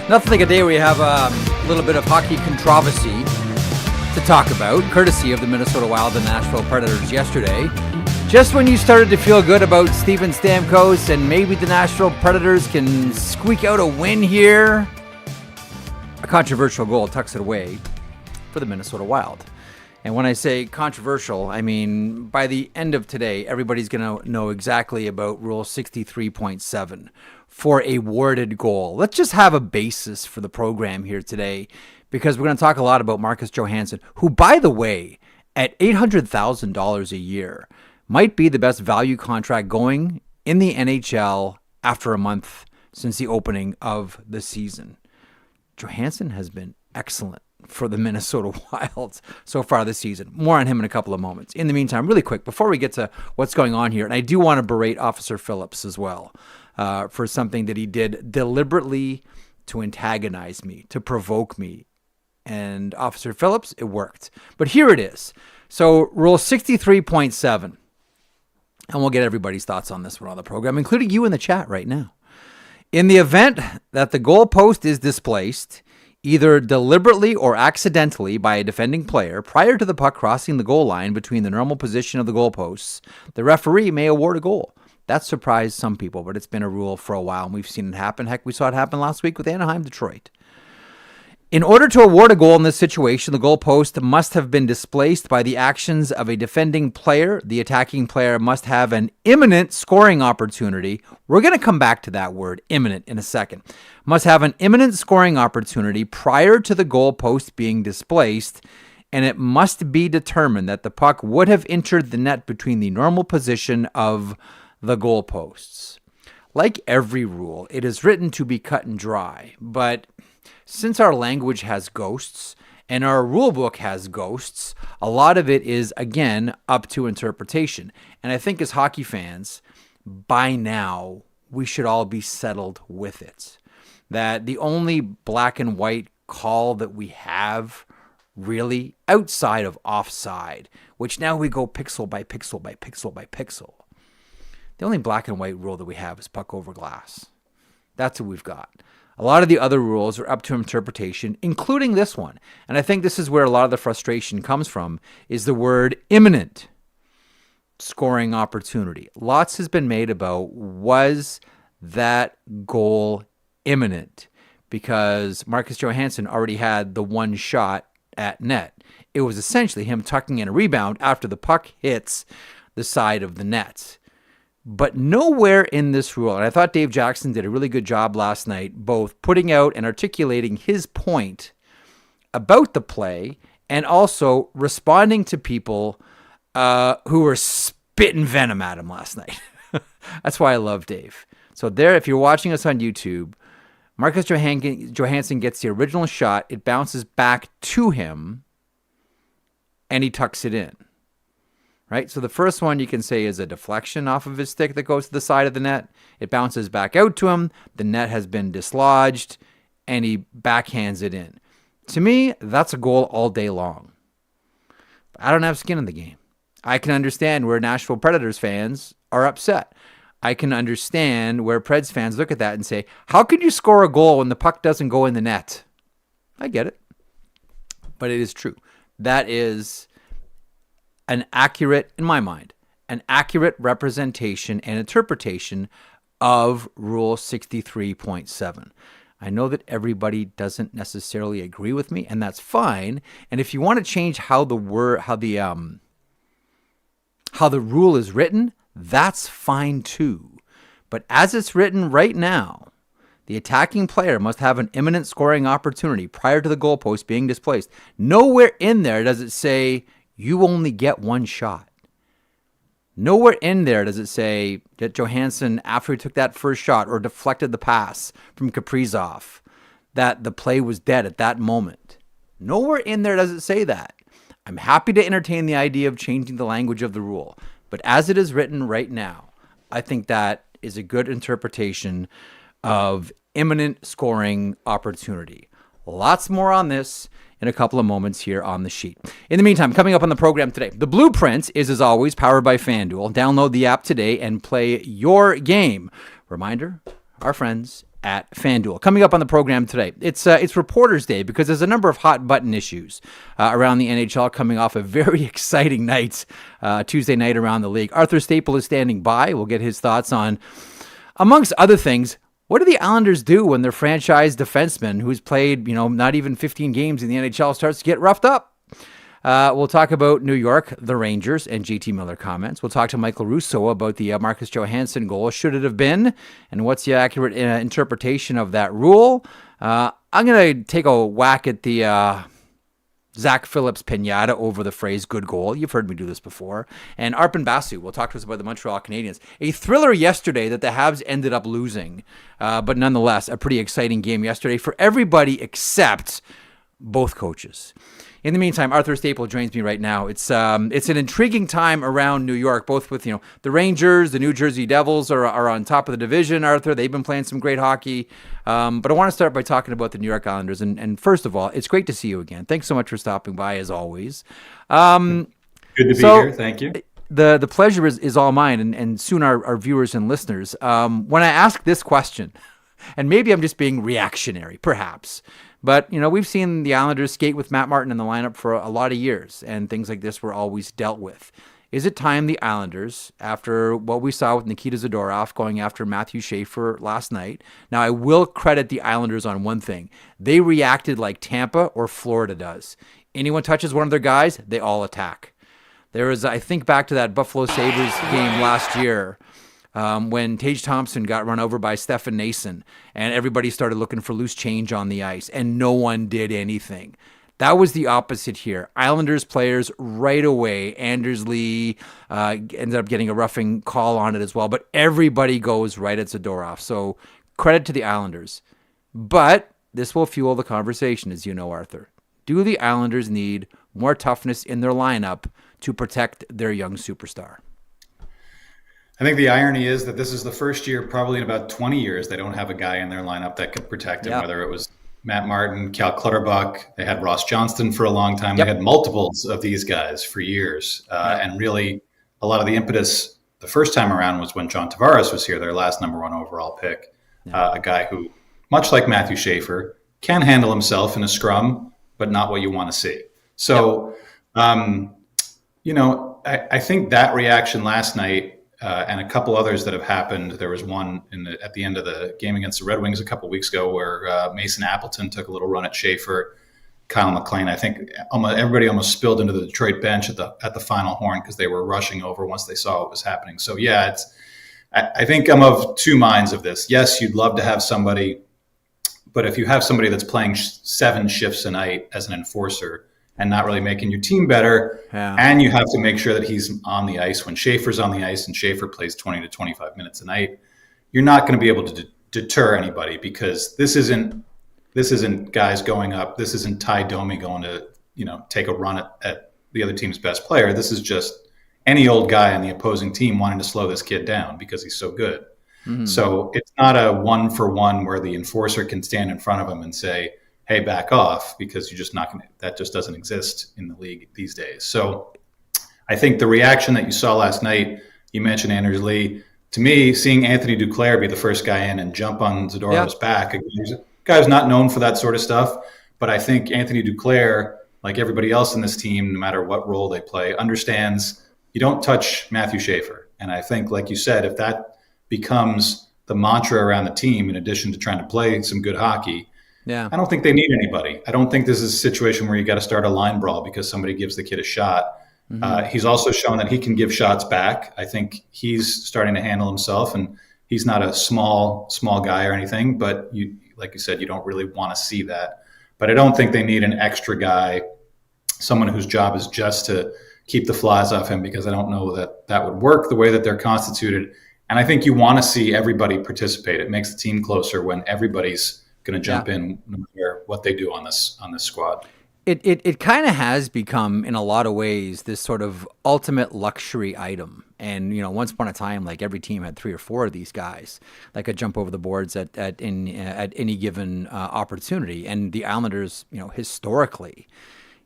Nothing like a day where you have a little bit of hockey controversy to talk about, courtesy of the Minnesota Wild and Nashville Predators yesterday. Just when you started to feel good about Steven Stamkos and maybe the Nashville Predators can squeak out a win here, a controversial goal tucks it away for the Minnesota Wild. And when I say controversial, I mean by the end of today, everybody's going to know exactly about Rule 63.7 for a warded goal. Let's just have a basis for the program here today, because we're going to talk a lot about Marcus Johansson, who, by the way, at $800,000 a year, might be the best value contract going in the NHL after a month since the opening of the season. Johansson has been excellent for the Minnesota Wild so far this season. More on him in a couple of moments. In the meantime, really quick, before we get to what's going on here, and I do want to berate Officer Phillips as well for something that he did deliberately to antagonize me, to provoke me. And Officer Phillips, it worked. But here it is. So Rule 63.7. And we'll get everybody's thoughts on this one on the program, including you in the chat right now. In the event that the goalpost is displaced, either deliberately or accidentally by a defending player prior to the puck crossing the goal line between the normal position of the goalposts, the referee may award a goal. That surprised some people, but it's been a rule for a while, and we've seen it happen. Heck, we saw it happen last week with Anaheim, Detroit. In order to award a goal in this situation, the goalpost must have been displaced by the actions of a defending player. The attacking player must have an imminent scoring opportunity. We're going to come back to that word, imminent, in a second. Must have an imminent scoring opportunity prior to the goalpost being displaced, and it must be determined that the puck would have entered the net between the normal position of the goalposts. Like every rule, it is written to be cut and dry, but since our language has ghosts and our rule book has ghosts, a lot of it is, again, up to interpretation. And I think as hockey fans, by now, we should all be settled with it. That the only black and white call that we have, really, outside of offside, which now we go pixel by pixel by pixel by pixel, the only black and white rule that we have is puck over glass. That's what we've got. A lot of the other rules are up to interpretation, including this one. And I think this is where a lot of the frustration comes from, is the word imminent scoring opportunity. Lots has been made about, was that goal imminent? Because Marcus Johansson already had the one shot at net. It was essentially him tucking in a rebound after the puck hits the side of the net. But nowhere in this rule, and I thought Dave Jackson did a really good job last night, both putting out and articulating his point about the play and also responding to people who were spitting venom at him last night. That's why I love Dave. So there, if you're watching us on YouTube, Marcus Johansson gets the original shot. It bounces back to him, and he tucks it in. Right? So the first one you can say is a deflection off of his stick that goes to the side of the net. It bounces back out to him. The net has been dislodged, and he backhands it in. To me, that's a goal all day long. But I don't have skin in the game. I can understand where Nashville Predators fans are upset. I can understand where Preds fans look at that and say, how could you score a goal when the puck doesn't go in the net? I get it. But it is true. That is an accurate, in my mind, an accurate representation and interpretation of Rule 63.7. I know that everybody doesn't necessarily agree with me, and that's fine. And if you want to change how the rule is written, that's fine too. But as it's written right now, the attacking player must have an imminent scoring opportunity prior to the goalpost being displaced. Nowhere in there does it say you only get one shot. Nowhere in there does it say that Johansson, after he took that first shot or deflected the pass from Kaprizov, that the play was dead at that moment. Nowhere in there does it say that. I'm happy to entertain the idea of changing the language of the rule, but as it is written right now, I think that is a good interpretation of imminent scoring opportunity. Lots more on this in a couple of moments here on the sheet. In the meantime, coming up on the program today, the Blueprint is, as always, powered by FanDuel. Download the app today and play your game. Reminder, our friends at FanDuel. Coming up on the program today, it's Reporters Day because there's a number of hot button issues around the NHL coming off a very exciting night, Tuesday night around the league. Arthur Staple is standing by. We'll get his thoughts on, amongst other things, what do the Islanders do when their franchise defenseman, who's played, not even 15 games in the NHL, starts to get roughed up? We'll talk about New York, the Rangers, and JT Miller comments. We'll talk to Michael Russo about the Marcus Johansson goal. Should it have been? And what's the accurate interpretation of that rule? I'm going to take a whack at the Zach Phillips pinata over the phrase good goal. You've heard me do this before. And Arpon Basu will talk to us about the Montreal Canadiens. A thriller yesterday that the Habs ended up losing. But nonetheless, a pretty exciting game yesterday for everybody except both coaches. In the meantime, Arthur Staple joins me right now. It's an intriguing time around New York, both with the Rangers, the New Jersey Devils are on top of the division. Arthur, they've been playing some great hockey. But I want to start by talking about the New York Islanders. And first of all, it's great to see you again. Thanks so much for stopping by, as always. Good to be here. Thank you. The pleasure is all mine, and soon our viewers and listeners. When I ask this question, and maybe I'm just being reactionary, perhaps. But, we've seen the Islanders skate with Matt Martin in the lineup for a lot of years, and things like this were always dealt with. Is it time the Islanders, after what we saw with Nikita Zadorov going after Matthew Schaefer last night? Now, I will credit the Islanders on one thing. They reacted like Tampa or Florida does. Anyone touches one of their guys, they all attack. There was, I think back to that Buffalo Sabres game last year, when Tage Thompson got run over by Stefan Nason and everybody started looking for loose change on the ice and no one did anything. That was the opposite here. Islanders players right away, Anders Lee ended up getting a roughing call on it as well, but everybody goes right at Zadorov. So credit to the Islanders. But this will fuel the conversation, as you know, Arthur. Do the Islanders need more toughness in their lineup to protect their young superstar? I think the irony is that this is the first year, probably in about 20 years, they don't have a guy in their lineup that could protect him, whether it was Matt Martin, Cal Clutterbuck. They had Ross Johnston for a long time. They had multiples of these guys for years. And really, a lot of the impetus the first time around was when John Tavares was here, their last number one overall pick. A guy who, much like Matthew Schaefer, can handle himself in a scrum, but not what you want to see. So, I think that reaction last night, and a couple others that have happened. There was one at the end of the game against the Red Wings a couple of weeks ago where Mason Appleton took a little run at Schaefer. Kyle McLean, I think everybody almost spilled into the Detroit bench at the final horn because they were rushing over once they saw what was happening. So yeah, I think I'm of two minds of this. Yes, you'd love to have somebody, but if you have somebody that's playing 7 shifts a night as an enforcer and not really making your team better. Yeah. And you have to make sure that he's on the ice when Schaefer's on the ice and Schaefer plays 20 to 25 minutes a night. You're not going to be able to deter anybody because this isn't guys going up. This isn't Ty Domi going to, take a run at the other team's best player. This is just any old guy on the opposing team wanting to slow this kid down because he's so good. Mm-hmm. So it's not a 1-for-1 where the enforcer can stand in front of him and say, hey, back off, because you're just not going to, that just doesn't exist in the league these days. So I think the reaction that you saw last night, you mentioned Anders Lee, to me, seeing Anthony Duclair be the first guy in and jump on Zadorov's back, a guy who's not known for that sort of stuff, but I think Anthony Duclair, like everybody else in this team, no matter what role they play, understands you don't touch Matthew Schaefer. And I think, like you said, if that becomes the mantra around the team, in addition to trying to play some good hockey, I don't think they need anybody. I don't think this is a situation where you got to start a line brawl because somebody gives the kid a shot. Mm-hmm. He's also shown that he can give shots back. I think he's starting to handle himself, and he's not a small guy or anything, but like you said, you don't really want to see that. But I don't think they need an extra guy, someone whose job is just to keep the flies off him, because I don't know that would work the way that they're constituted. And I think you want to see everybody participate. It makes the team closer when everybody's going to jump in no matter what they do on this squad. It kind of has become, in a lot of ways, this sort of ultimate luxury item. And, once upon a time, like every team had 3 or 4 of these guys that could jump over the boards at any given opportunity. And the Islanders, historically,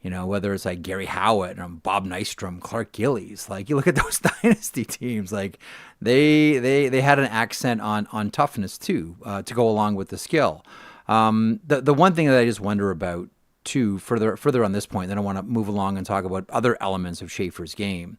whether it's like Gary Howitt and Bob Nystrom, Clark Gillies. Like, you look at those dynasty teams, like they had an accent on toughness too, to go along with the skill. The one thing that I just wonder about too, further on this point, then I want to move along and talk about other elements of Schaefer's game.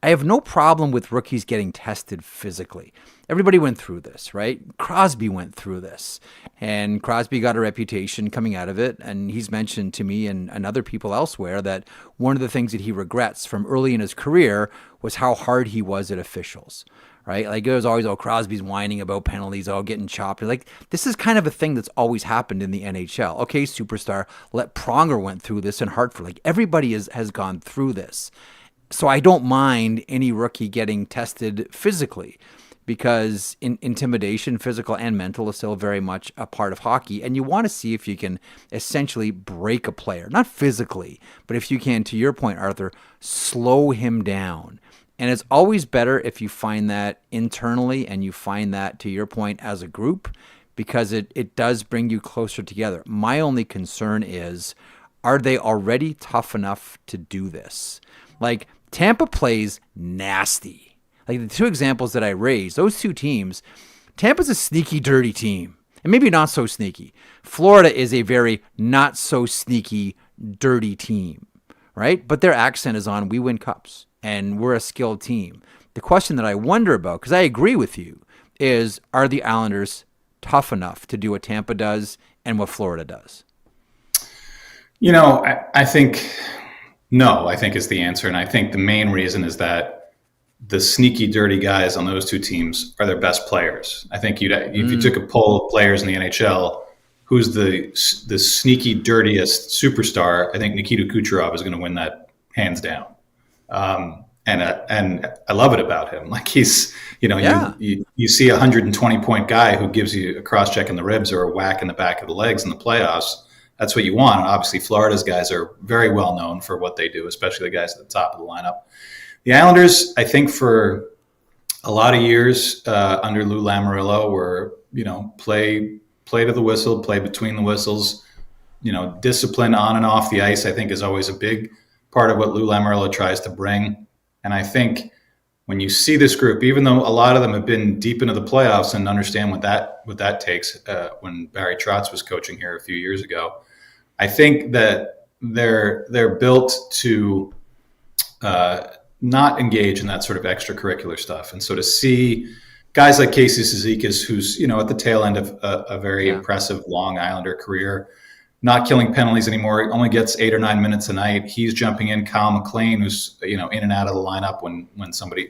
I have no problem with rookies getting tested physically. Everybody went through this, right? Crosby went through this, and Crosby got a reputation coming out of it. And he's mentioned to me and other people elsewhere that one of the things that he regrets from early in his career was how hard he was at officials, right? Like, it was always, Crosby's whining about penalties, getting chopped. Like, this is kind of a thing that's always happened in the NHL. Okay, superstar, Pronger went through this in Hartford. Like, everybody has gone through this. So I don't mind any rookie getting tested physically, because intimidation, physical and mental, is still very much a part of hockey. And you want to see if you can essentially break a player, not physically, but if you can, to your point, Arthur, slow him down. And it's always better if you find that internally and you find that, to your point, as a group, because it does bring you closer together. My only concern is, are they already tough enough to do this? Like, Tampa plays nasty. Like, the two examples that I raised, those two teams, Tampa's a sneaky, dirty team. And maybe not so sneaky. Florida is a very not so sneaky, dirty team, right? But their accent is on, we win cups and we're a skilled team. The question that I wonder about, because I agree with you, is, are the Islanders tough enough to do what Tampa does and what Florida does? I think... No, I think is the answer. And I think the main reason is that the sneaky, dirty guys on those two teams are their best players. I think if you took a poll of players in the NHL, who's the sneaky, dirtiest superstar, I think Nikita Kucherov is going to win that hands down. And I love it about him. Like, he's, you see a 120-point guy who gives you a cross-check in the ribs or a whack in the back of the legs in the playoffs. That's what you want. And obviously, Florida's guys are very well known for what they do, especially the guys at the top of the lineup. The Islanders, I think, for a lot of years under Lou Lamoriello, were, play to the whistle, play between the whistles. Discipline on and off the ice, I think, is always a big part of what Lou Lamoriello tries to bring. And I think when you see this group, even though a lot of them have been deep into the playoffs and understand what that takes, when Barry Trotz was coaching here a few years ago, I think that they're built to not engage in that sort of extracurricular stuff. And so to see guys like Casey Cizikas, who's at the tail end of a very impressive long Islander career, not killing penalties anymore, only gets 8 or 9 minutes a night. He's jumping in. Kyle McLean, who's in and out of the lineup when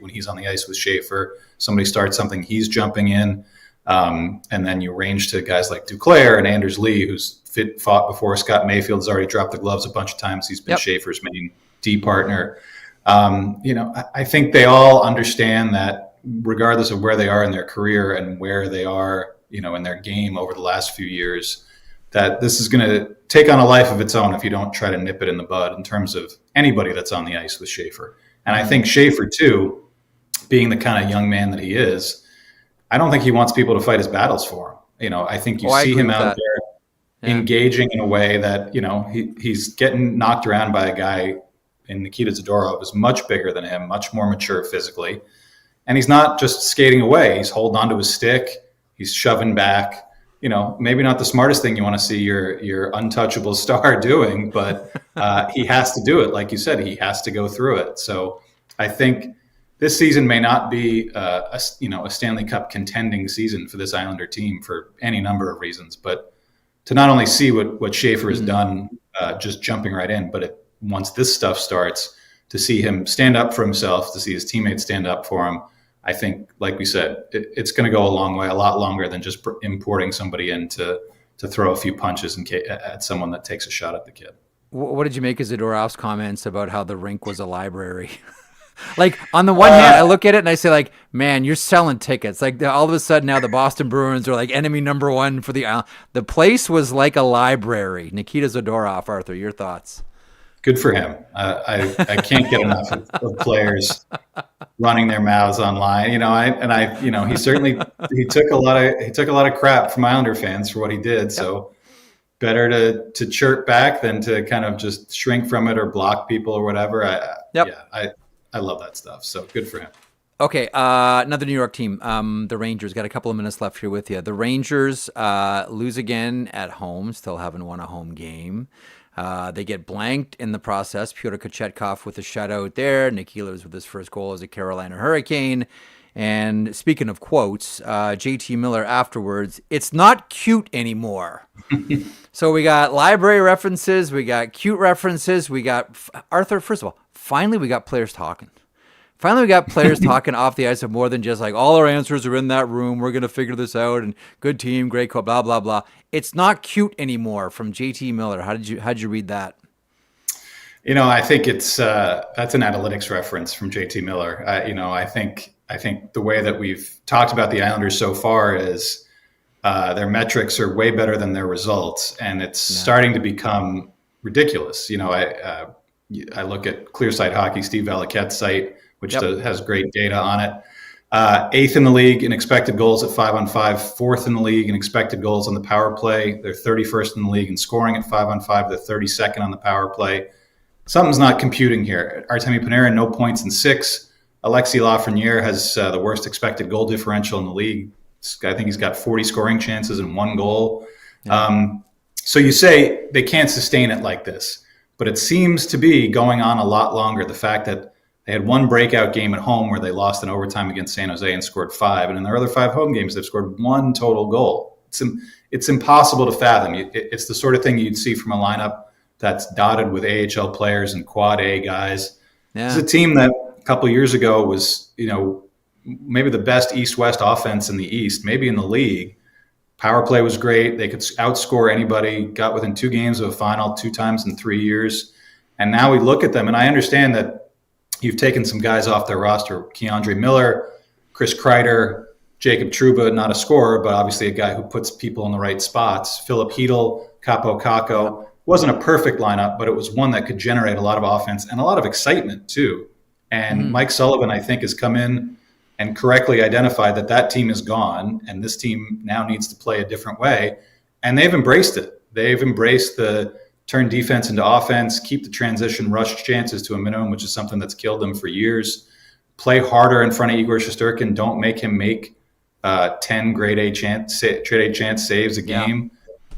he's on the ice with Schaefer, somebody starts something, he's jumping in. And then you range to guys like Duclair and Anders Lee, who's fought before. Scott Mayfield's already dropped the gloves a bunch of times. He's been Schaefer's main D partner. I think they all understand that regardless of where they are in their career and where they are, in their game over the last few years, that this is going to take on a life of its own if you don't try to nip it in the bud in terms of anybody that's on the ice with Schaefer. And I think Schaefer, too, being the kind of young man that he is, I don't think he wants people to fight his battles for him. I think you see him out there engaging in a way that, he's getting knocked around by a guy in Nikita Zadorov who's much bigger than him, much more mature physically. And he's not just skating away. He's holding onto his stick. He's shoving back. Maybe not the smartest thing you want to see your untouchable star doing, but he has to do it. Like you said, he has to go through it. So I think this season may not be a Stanley Cup contending season for this Islander team for any number of reasons. But to not only see what Schaefer has done, just jumping right in, but once this stuff starts, to see him stand up for himself, to see his teammates stand up for him, I think, like we said, it's going to go a long way, a lot longer than just importing somebody in to throw a few punches at someone that takes a shot at the kid. What did you make of Zadorov's comments about how the rink was a library? Like, on the one hand, I look at it and I say, like, man, you're selling tickets. Like, all of a sudden now the Boston Bruins are like enemy number one for the island. The place was like a library. Nikita Zadorov, Arthur, your thoughts? Good for him. I can't get enough of players running their mouths online. He certainly he took a lot of crap from Islander fans for what he did. So better to chirp back than to kind of just shrink from it or block people or whatever. I love that stuff. So good for him. Okay, another New York team, the Rangers. Got a couple of minutes left here with you. The Rangers lose again at home, still haven't won a home game. They get blanked in the process. Pyotr Kochetkov with a shutout there. Nick Ehlers with his first goal as a Carolina Hurricane. And speaking of quotes, JT Miller afterwards, it's not cute anymore. So we got library references, we got cute references, we got Arthur. First of all, finally we got players talking. Finally, we got players talking off the ice of more than just like all our answers are in that room. We're going to figure this out and good team, great coach, blah, blah, blah. It's not cute anymore from JT Miller. How'd you read that? I think it's that's an analytics reference from JT Miller. I think the way that we've talked about the Islanders so far is their metrics are way better than their results, and it's starting to become ridiculous. I look at Clearsight Hockey, Steve Valiquette's site, which has great data on it. 8th in the league in expected goals at 5-on-5, 4th in the league in expected goals on the power play. They're 31st in the league in scoring at 5-on-5. They're 32nd on the power play. Something's not computing here. Artemi Panarin, no points in 6. Alexis Lafreniere has the worst expected goal differential in the league. I think he's got 40 scoring chances and 1 goal. Yeah. So you say they can't sustain it like this, but it seems to be going on a lot longer. The fact that they had 1 breakout game at home where they lost in overtime against San Jose and scored 5. And in their other 5 home games, they've scored 1 total goal. It's impossible to fathom. It's the sort of thing you'd see from a lineup that's dotted with AHL players and quad A guys. Yeah. It's a team that a couple of years ago was, maybe the best East-West offense in the East, maybe in the league. Power play was great. They could outscore anybody, got within 2 games of a final 2 times in 3 years. And now we look at them, and I understand that you've taken some guys off their roster, Keandre Miller, Chris Kreider, Jacob Trouba, not a scorer, but obviously a guy who puts people in the right spots. Philip Hedl, Capo Caco. Wasn't a perfect lineup, but it was one that could generate a lot of offense and a lot of excitement too. And Mike Sullivan, I think, has come in and correctly identified that team is gone, and this team now needs to play a different way. And they've embraced it. They've embraced the turn defense into offense, keep the transition rush chances to a minimum, which is something that's killed them for years. Play harder in front of Igor Shesterkin. Don't make him make 10 grade A chance saves a game.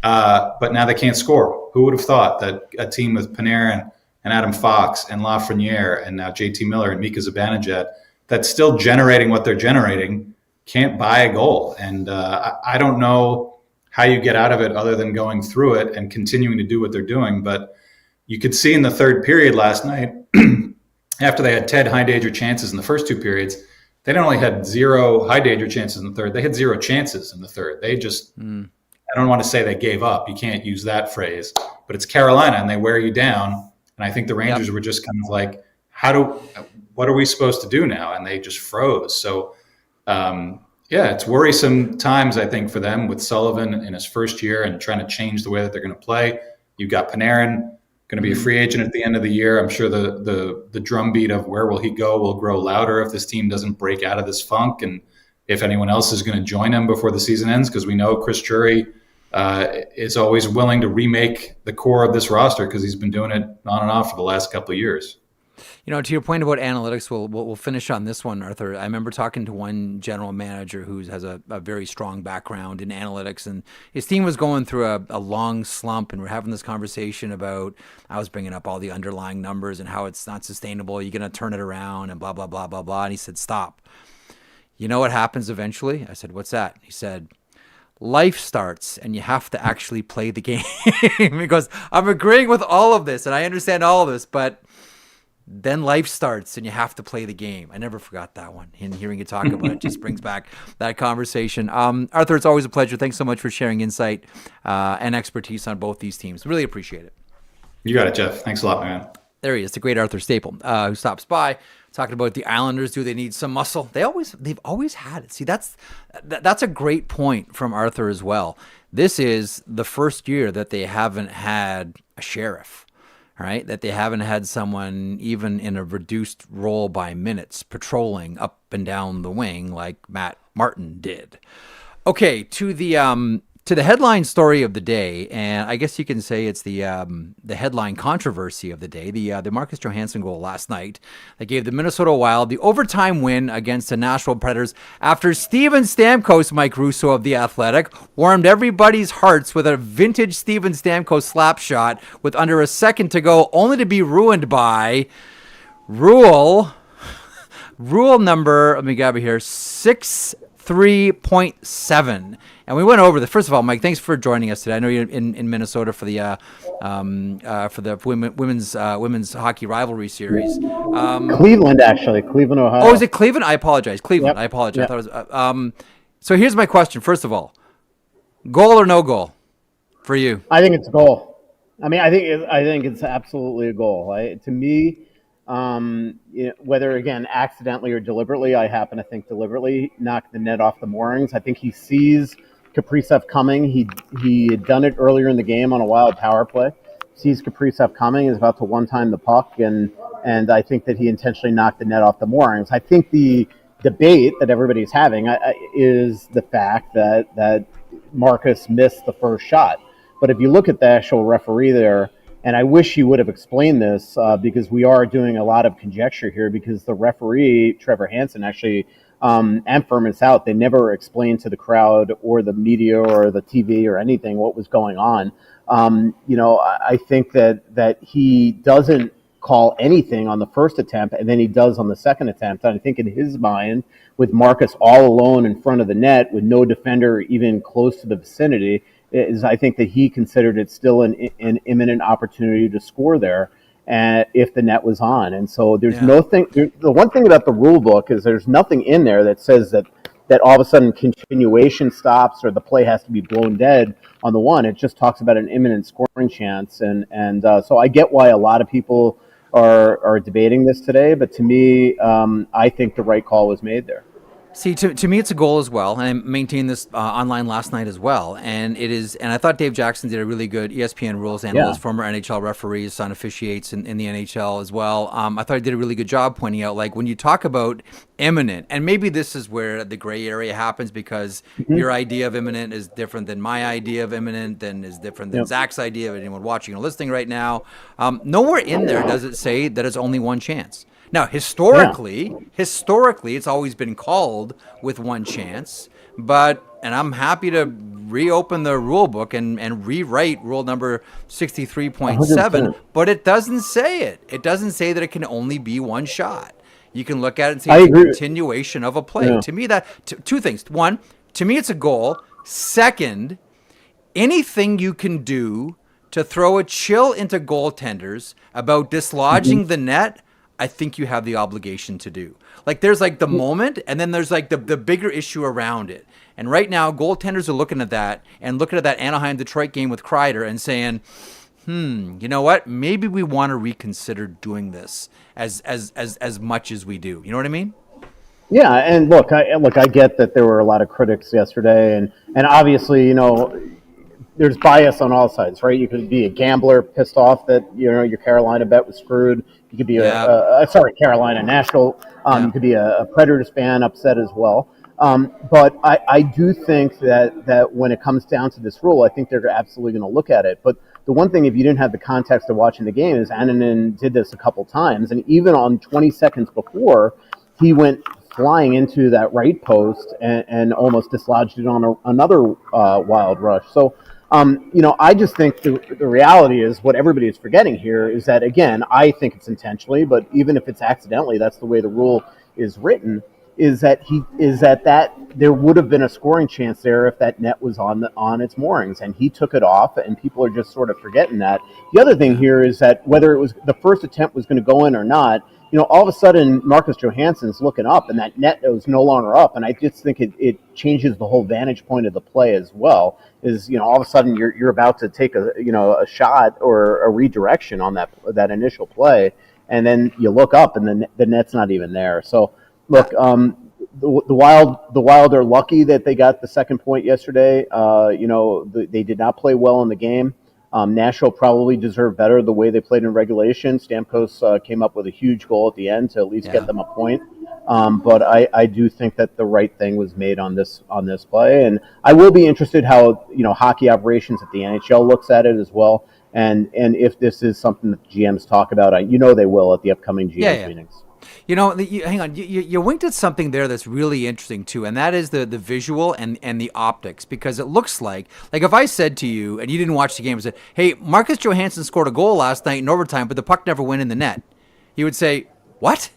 But now they can't score. Who would have thought that a team with Panarin and Adam Fox and Lafreniere and now JT Miller and Mika Zibanejad that's still generating what they're generating can't buy a goal. And I don't know how you get out of it other than going through it and continuing to do what they're doing. But you could see in the third period last night, after they had 10 high danger chances in the first 2 periods, they not only had 0 high danger chances in the third, they had 0 chances in the third. They just, I don't want to say they gave up. You can't use that phrase, but it's Carolina and they wear you down. And I think the Rangers were just kind of like, what are we supposed to do now? And they just froze. So, it's worrisome times, I think, for them with Sullivan in his first year and trying to change the way that they're going to play. You've got Panarin, going to be a free agent at the end of the year. I'm sure the drumbeat of where will he go will grow louder if this team doesn't break out of this funk, and if anyone else is going to join him before the season ends, because we know Chris Drury is always willing to remake the core of this roster because he's been doing it on and off for the last couple of years. To your point about analytics, we'll finish on this one, Arthur. I remember talking to one general manager who has a very strong background in analytics, and his team was going through a long slump, and we're having this conversation about, I was bringing up all the underlying numbers and how it's not sustainable. You're going to turn it around and blah, blah, blah, blah, blah. And he said, stop. You know what happens eventually? I said, what's that? He said, life starts and you have to actually play the game. Because I'm agreeing with all of this and I understand all of this, but then life starts and you have to play the game. I never forgot that one. And hearing you talk about it just brings back that conversation. Arthur, it's always a pleasure. Thanks so much for sharing insight and expertise on both these teams. Really appreciate it. You got it, Jeff. Thanks a lot, man. There he is, the great Arthur Staple, who stops by talking about the Islanders. Do they need some muscle? They've always had it. See, that's a great point from Arthur as well. This is the first year that they haven't had a sheriff. Right? That they haven't had someone even in a reduced role by minutes patrolling up and down the wing like Matt Martin did. Okay, to the to the headline story of the day, and I guess you can say it's the headline controversy of the day. The Marcus Johansson goal last night that gave the Minnesota Wild the overtime win against the Nashville Predators after Steven Stamkos, Mike Russo of The Athletic, warmed everybody's hearts with a vintage Steven Stamkos slap shot with under a second to go, only to be ruined by rule number, let me grab it here, 6.3.7. And we went over the. First of all, Mike, thanks for joining us today. I know you're in Minnesota for the women's hockey rivalry series. Cleveland, actually, Cleveland, Ohio. Oh, is it Cleveland? I apologize, Cleveland. Yep. I apologize. Yep. I thought it was. So here's my question. First of all, goal or no goal for you? I think it's a goal. I mean, I think it's absolutely a goal. To me, whether again accidentally or deliberately, I happen to think deliberately knocked the net off the moorings. I think he sees Kaprizov coming. He had done it earlier in the game on a Wild power play. Sees Kaprizov coming, is about to one-time the puck, and I think that he intentionally knocked the net off the moorings. I think the debate that everybody's having is the fact that Marcus missed the first shot. But if you look at the actual referee there, and I wish he would have explained this because we are doing a lot of conjecture here, because the referee, Trevor Hansen, actually and Furman South, they never explained to the crowd or the media or the TV or anything what was going on. I think that he doesn't call anything on the first attempt, and then he does on the second attempt. And I think in his mind, with Marcus all alone in front of the net, with no defender even close to the vicinity, I think that he considered it still an imminent opportunity to score there, and if the net was on. And so there's the one thing about the rule book is there's nothing in there that says that all of a sudden continuation stops or the play has to be blown dead on the one. It just talks about an imminent scoring chance. And so I get why a lot of people are debating this today, but to me, I think the right call was made there. See, to me, it's a goal as well, and I maintained this online last night as well. And it is, and I thought Dave Jackson did a really good ESPN rules analyst, former NHL referee, his son officiates in the NHL as well. I thought he did a really good job pointing out, like, when you talk about imminent, and maybe this is where the gray area happens, because your idea of imminent is different than my idea of imminent, then is different than Zach's idea of anyone watching or listening right now. Nowhere in there does it say that it's only one chance. Now, historically, it's always been called with one chance, and I'm happy to reopen the rule book and rewrite rule number 63.7, but it doesn't say it. It doesn't say that it can only be one shot. You can look at it and say it's a continuation of a play. Yeah. To me, two things. One, to me, it's a goal. Second, anything you can do to throw a chill into goaltenders about dislodging the net, I think you have the obligation to do. Like, there's like the moment, and then there's like the bigger issue around it. And right now, goaltenders are looking at that Anaheim-Detroit game with Kreider and saying, you know what? Maybe we want to reconsider doing this as much as we do. You know what I mean? Yeah, and look, I get that there were a lot of critics yesterday, and obviously, there's bias on all sides, right? You could be a gambler pissed off that your Carolina bet was screwed. You could be Carolina, Nashville. You could be a Predators fan upset as well. But I do think that when it comes down to this rule, I think they're absolutely going to look at it. But the one thing, if you didn't have the context of watching the game, is Annunen did this a couple times, and even on 20 seconds before, he went flying into that right post and almost dislodged it on another Wild rush. So. I just think the reality is what everybody is forgetting here is that, again, I think it's intentionally, but even if it's accidentally, that's the way the rule is written, is that there would have been a scoring chance there if that net was on its moorings, and he took it off, and people are just sort of forgetting that. The other thing here is that whether it was the first attempt was going to go in or not, all of a sudden Marcus Johansson's looking up, and that net was no longer up, and I just think it changes the whole vantage point of the play as well. Is all of a sudden you're about to take a shot or a redirection on that initial play, and then you look up and the net's not even there. So look, the Wild are lucky that they got the second point yesterday. They did not play well in the game. Nashville probably deserved better the way they played in regulation. Stamkos came up with a huge goal at the end to at least get them a point. But I do think that the right thing was made on this play, and I will be interested how hockey operations at the NHL looks at it as well, and if this is something that GMs talk about. They will at the upcoming GMs meetings. Hang on. You winked at something there that's really interesting too, and that is the visual and the optics, because it looks like if I said to you and you didn't watch the game, I said, "Hey, Marcus Johansson scored a goal last night in overtime, but the puck never went in the net," you would say, "What?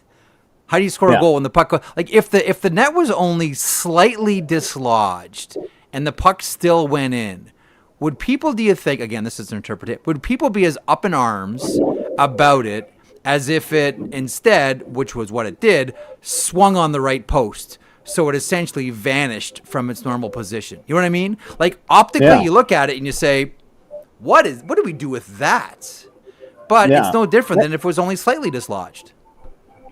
How do you score a goal when the puck if the net was only slightly dislodged and the puck still went in? Would people, do you think, again, this is interpreted, would people be as up in arms about it as if it instead, which was what it did, swung on the right post, so it essentially vanished from its normal position?" You know what I mean? Optically, you look at it and you say, what do we do with that? But it's no different than if it was only slightly dislodged.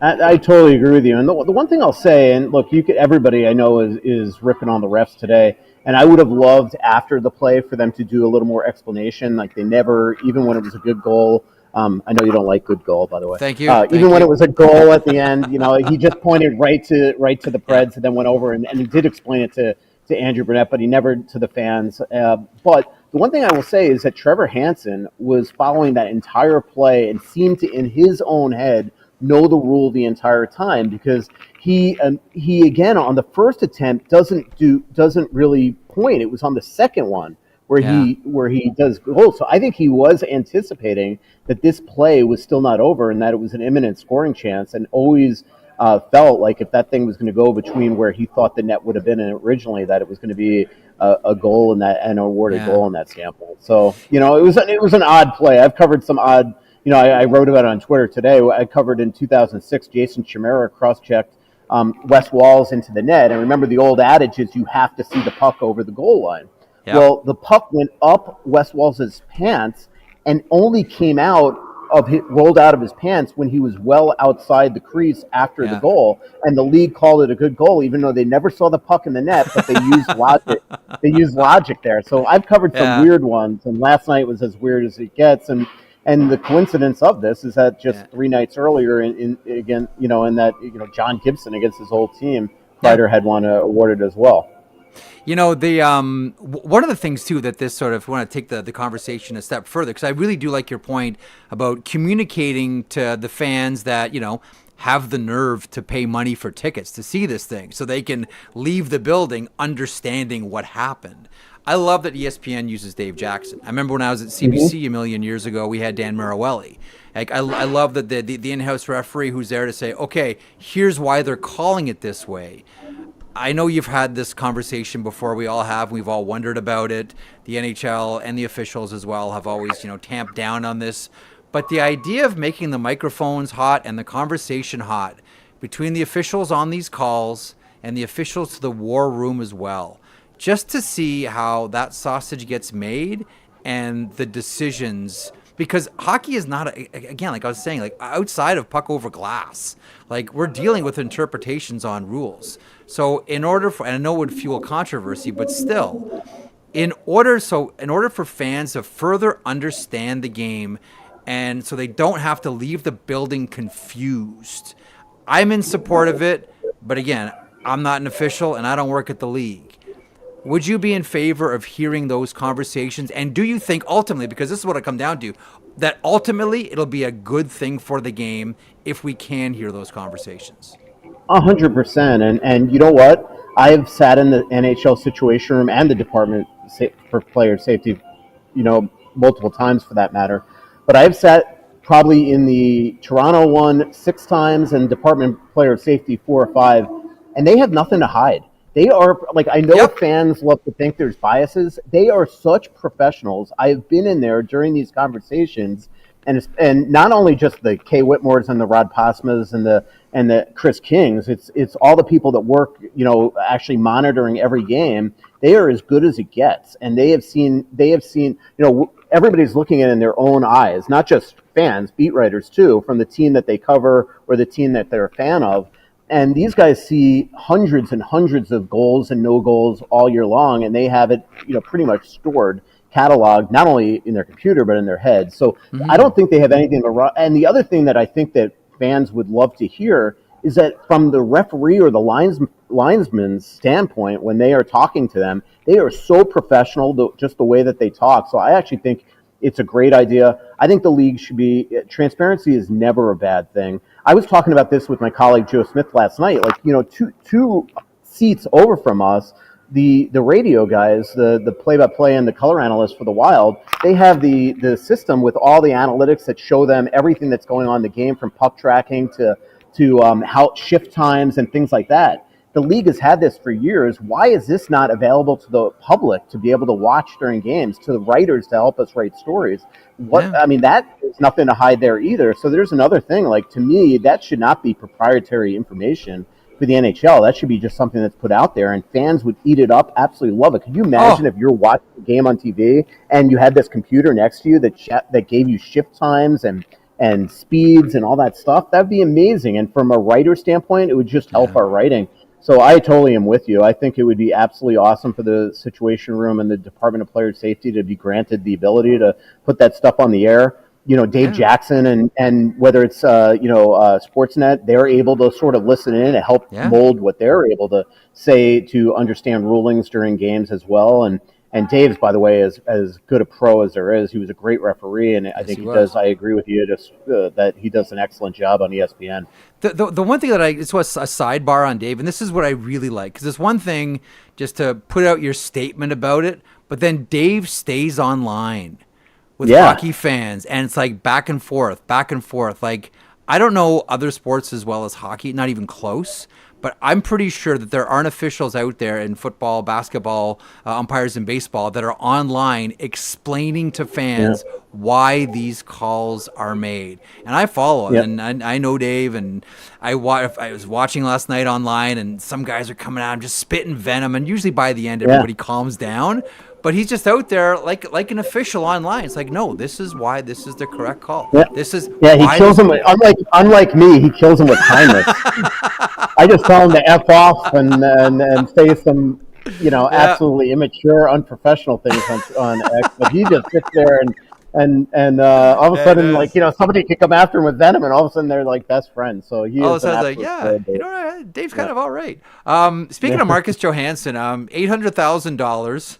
I totally agree with you. And the one thing I'll say, and look, everybody I know is ripping on the refs today, and I would have loved after the play for them to do a little more explanation. They never, even when it was a good goal. I know you don't like good goal, by the way. Thank you. Even when it was a goal at the end, he just pointed right to the Preds and then went over and he did explain it to Andrew Burnett, but he never to the fans. But the one thing I will say is that Trevor Hansen was following that entire play and seemed to, in his own head, know the rule the entire time, because he again on the first attempt doesn't really point. It was on the second one where he does goals. So I think he was anticipating that this play was still not over and that it was an imminent scoring chance, and always felt like if that thing was going to go between where he thought the net would have been originally, that it was going to be a goal in that, an awarded goal in that sample. So it was an odd play. I've covered some odd. I wrote about it on Twitter today. I covered in 2006, Jason Chimera cross-checked Wes Walz into the net. And remember, the old adage is you have to see the puck over the goal line. Yep. Well, the puck went up Wes Walz's pants and only came out rolled out of his pants when he was well outside the crease after the goal. And the league called it a good goal, even though they never saw the puck in the net, but they used logic. They used logic there. So I've covered some weird ones, and last night was as weird as it gets. And the coincidence of this is that just 3 nights earlier, in John Gibson against his old team, Kreider had one awarded as well. One of the things too that this sort of, we want to take the conversation a step further, because I really do like your point about communicating to the fans that have the nerve to pay money for tickets to see this thing, so they can leave the building understanding what happened. I love that ESPN uses Dave Jackson. I remember when I was at CBC a million years ago, we had Dan Marawelli. I love that the in-house referee who's there to say, okay, here's why they're calling it this way. I know you've had this conversation before. We all have. We've all wondered about it. The NHL and the officials as well have always, tamped down on this. But the idea of making the microphones hot and the conversation hot between the officials on these calls and the officials to the war room as well, just to see how that sausage gets made and the decisions, because hockey is not, again, like I was saying, outside of puck over glass, we're dealing with interpretations on rules. So in order for, and I know it would fuel controversy, but still, in order for fans to further understand the game, and so they don't have to leave the building confused, I'm in support of it. But again, I'm not an official and I don't work at the league. Would you be in favor of hearing those conversations? And do you think ultimately, because this is what I come down to, that ultimately it'll be a good thing for the game if we can hear those conversations? 100%. And you know what? I've sat in the NHL Situation Room and the Department for Player Safety, multiple times for that matter. But I've sat probably in the Toronto one 6 times and Department Player Safety 4 or 5, and they have nothing to hide. They are, I know fans love to think there's biases. They are such professionals. I've been in there during these conversations, and not only just the Kay Whitmores and the Rod Posmas and the Chris Kings. It's all the people that work, actually monitoring every game. They are as good as it gets, and they have seen. Everybody's looking at it in their own eyes, not just fans, beat writers too, from the team that they cover or the team that they're a fan of. And these guys see hundreds and hundreds of goals and no goals all year long, and they have it, pretty much stored, cataloged, not only in their computer but in their heads. So I don't think they have anything to run. And the other thing that I think that fans would love to hear is that from the referee or the linesman's standpoint, when they are talking to them, they are so professional, just the way that they talk. So I actually think it's a great idea. I think the league should be, transparency is never a bad thing. I was talking about this with my colleague Joe Smith last night. Like, two seats over from us, the radio guys, the play-by-play and the color analysts for the Wild, they have the system with all the analytics that show them everything that's going on in the game, from puck tracking to how shift times and things like that. The league has had this for years. Why is this not available to the public to be able to watch during games, to the writers to help us write stories? I mean, that is nothing to hide there either. So there's another thing. Like, to me, that should not be proprietary information for the NHL. That should be just something that's put out there, and fans would eat it up, absolutely love it. Could you imagine if you're watching a game on TV and you had this computer next to you that gave you shift times and speeds and all that stuff? That'd be amazing. And from a writer standpoint, it would just help our writing. So I totally am with you. I think it would be absolutely awesome for the Situation Room and the Department of Player Safety to be granted the ability to put that stuff on the air. Dave Jackson and whether it's Sportsnet, they're able to sort of listen in and help mold what they're able to say to understand rulings during games as well. And Dave's, by the way, is as good a pro as there is. He was a great referee, and I think he does. I agree with you that he does an excellent job on ESPN. The one thing that it's a sidebar on Dave, and this is what I really like, because it's one thing just to put out your statement about it, but then Dave stays online with hockey fans, and it's like back and forth. Like, I don't know other sports as well as hockey, not even close, but I'm pretty sure that there aren't officials out there in football, basketball, umpires in baseball that are online explaining to fans why these calls are made. And I follow it, and I know Dave, and I was watching last night online, and some guys are coming out and just spitting venom, and usually by the end everybody calms down. But he's just out there like an official online. It's like, no, this is why this is the correct call. Yeah. This is he kills him. Unlike me, he kills him with kindness. I just tell him to F off and say some, absolutely immature, unprofessional things on X. But he just sits there and all of a sudden, somebody could come after him with venom, and all of a sudden they're like best friends. So he all of a sudden like, Dave's kind of all right. Speaking of Marcus Johansson, $800,000.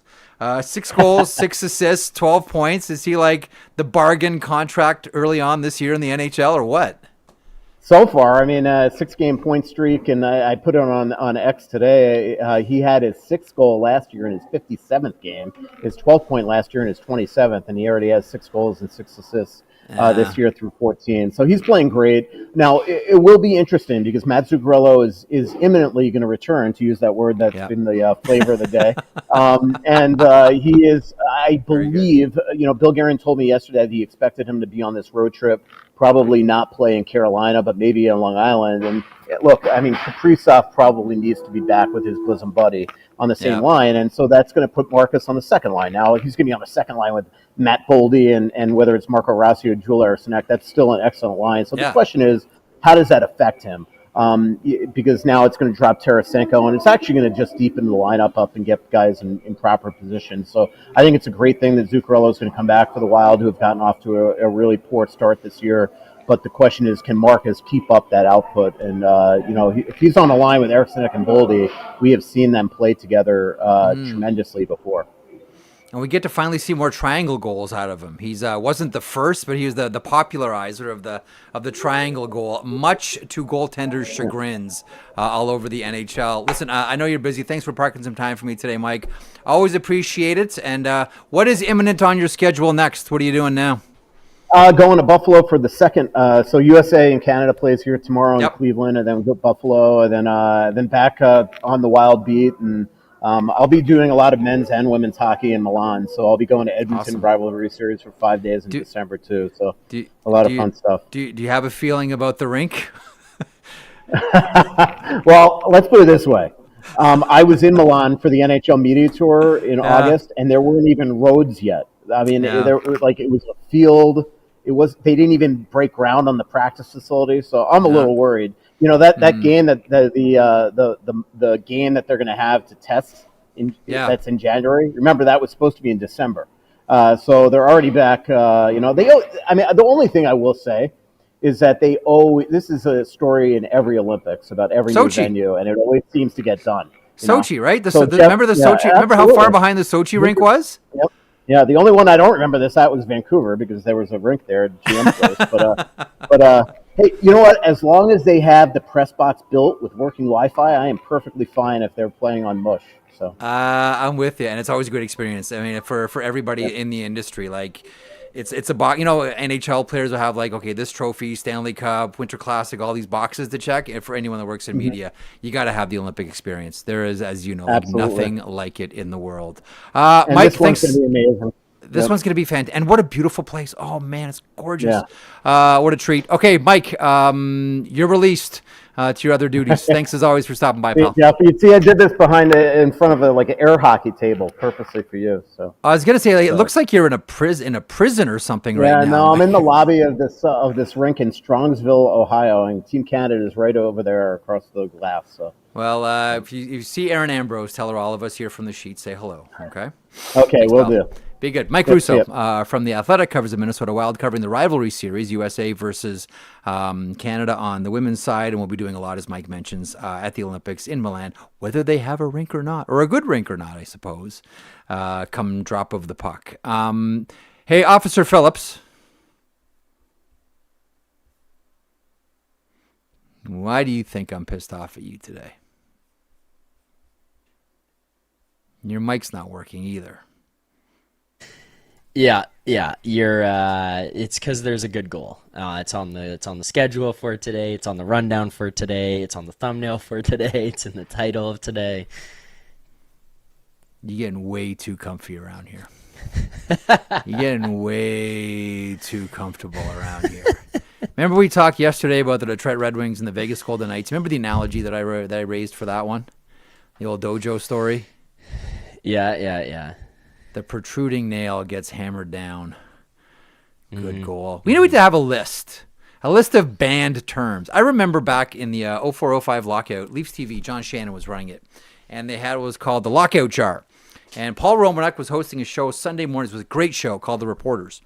6 goals, 6 assists, 12 points. Is he like the bargain contract early on this year in the NHL, or what? So far, I mean, 6-game point streak, and I put it on X today. He had his 6th goal last year in his 57th game, his 12th point last year in his 27th, and he already has 6 goals and 6 assists this year through 14. So he's playing great. Now, it will be interesting because Matt Zuccarello is imminently going to return, to use that word that's been the flavor of the day. And he is, I believe, Bill Guerin told me yesterday that he expected him to be on this road trip, probably not play in Carolina, but maybe on Long Island. And look, I mean, Kaprizov probably needs to be back with his bosom buddy on the same line. And so that's going to put Marcus on the second line. Now he's going to be on the second line with Matt Boldy and whether it's Marco Rossi or Joel Eriksson, that's still an excellent line. So the question is, how does that affect him? Because now it's going to drop Tarasenko, and it's actually going to just deepen the lineup up and get guys in proper position. So I think it's a great thing that Zuccarello is going to come back for the Wild, who have gotten off to a really poor start this year. But the question is, can Marcus keep up that output? And, if he's on the line with Eriksson and Boldy, we have seen them play together tremendously before. And we get to finally see more triangle goals out of him. He's wasn't the first, but he was the popularizer of the triangle goal, much to goaltenders' chagrins all over the NHL. Listen, I know you're busy. Thanks for parking some time for me today, Mike. Always appreciate it. And what is imminent on your schedule next? What are you doing now? Going to Buffalo for the second. So USA and Canada plays here tomorrow in Cleveland, and then we go to Buffalo, and then back on the Wild beat. And I'll be doing a lot of men's and women's hockey in Milan. So I'll be going to Edmonton Rivalry Series for 5 days in December too. So a lot of fun stuff. Do you have a feeling about the rink? Well, let's put it this way. I was in Milan for the NHL media tour in August, and there weren't even roads yet. I mean, it was a field. They didn't even break ground on the practice facility, so I'm a little worried. That game that the game that they're going to have to test that's in January. Remember, that was supposed to be in December, so they're already back. The only thing I will say is that this is a story in every Olympics about every new venue, and it always seems to get done. Sochi, right? Remember the Sochi? Remember how far behind the Sochi rink was? Yep. Yeah, the only one I don't remember that was Vancouver because there was a rink there at GM place. But hey, you know what? As long as they have the press box built with working Wi-Fi, I am perfectly fine if they're playing on mush. So I'm with you, and it's always a great experience. I mean, for everybody in the industry, like it's a box. NHL players will have like, okay, this trophy, Stanley Cup, Winter Classic, all these boxes to check. And for anyone that works in media, you got to have the Olympic experience. There is, as you know, like nothing like it in the world. Mike, thanks. This one's going to be amazing. This one's going to be fantastic. And what a beautiful place. Oh, man, it's gorgeous. Yeah. What a treat. Okay, Mike, you're released to your other duties. Thanks, as always, for stopping by, pal. Yeah, you see, I did this in front of an air hockey table purposely for you. So I was going to say, it looks like you're in a prison or something right now. Yeah, no, I'm in the lobby of this rink in Strongsville, Ohio, and Team Canada is right over there across the glass. So. Well, if you see Erin Ambrose, tell her all of us here from the sheet say hello, okay? Okay, thanks, we'll do. Be good. Mike Russo from The Athletic covers the Minnesota Wild, covering the rivalry series, USA versus Canada on the women's side, and we'll be doing a lot, as Mike mentions, at the Olympics in Milan, whether they have a rink or not, or a good rink or not, I suppose, come drop of the puck. Hey, Officer Phillips. Why do you think I'm pissed off at you today? Your mic's not working either. Yeah. You're. It's because there's a good goal. It's on the schedule for today. It's on the rundown for today. It's on the thumbnail for today. It's in the title of today. You're getting way too comfy around here. You're getting way too comfortable around here. Remember we talked yesterday about the Detroit Red Wings and the Vegas Golden Knights? Remember the analogy that I raised for that one? The old dojo story? Yeah. The protruding nail gets hammered down. Good goal. We need to have a list of banned terms. I remember back in the 04-05 lockout, Leafs TV, John Shannon was running it, and they had what was called the Lockout Jar. And Paul Romanek was hosting a show Sunday mornings. It was a great show called The Reporters.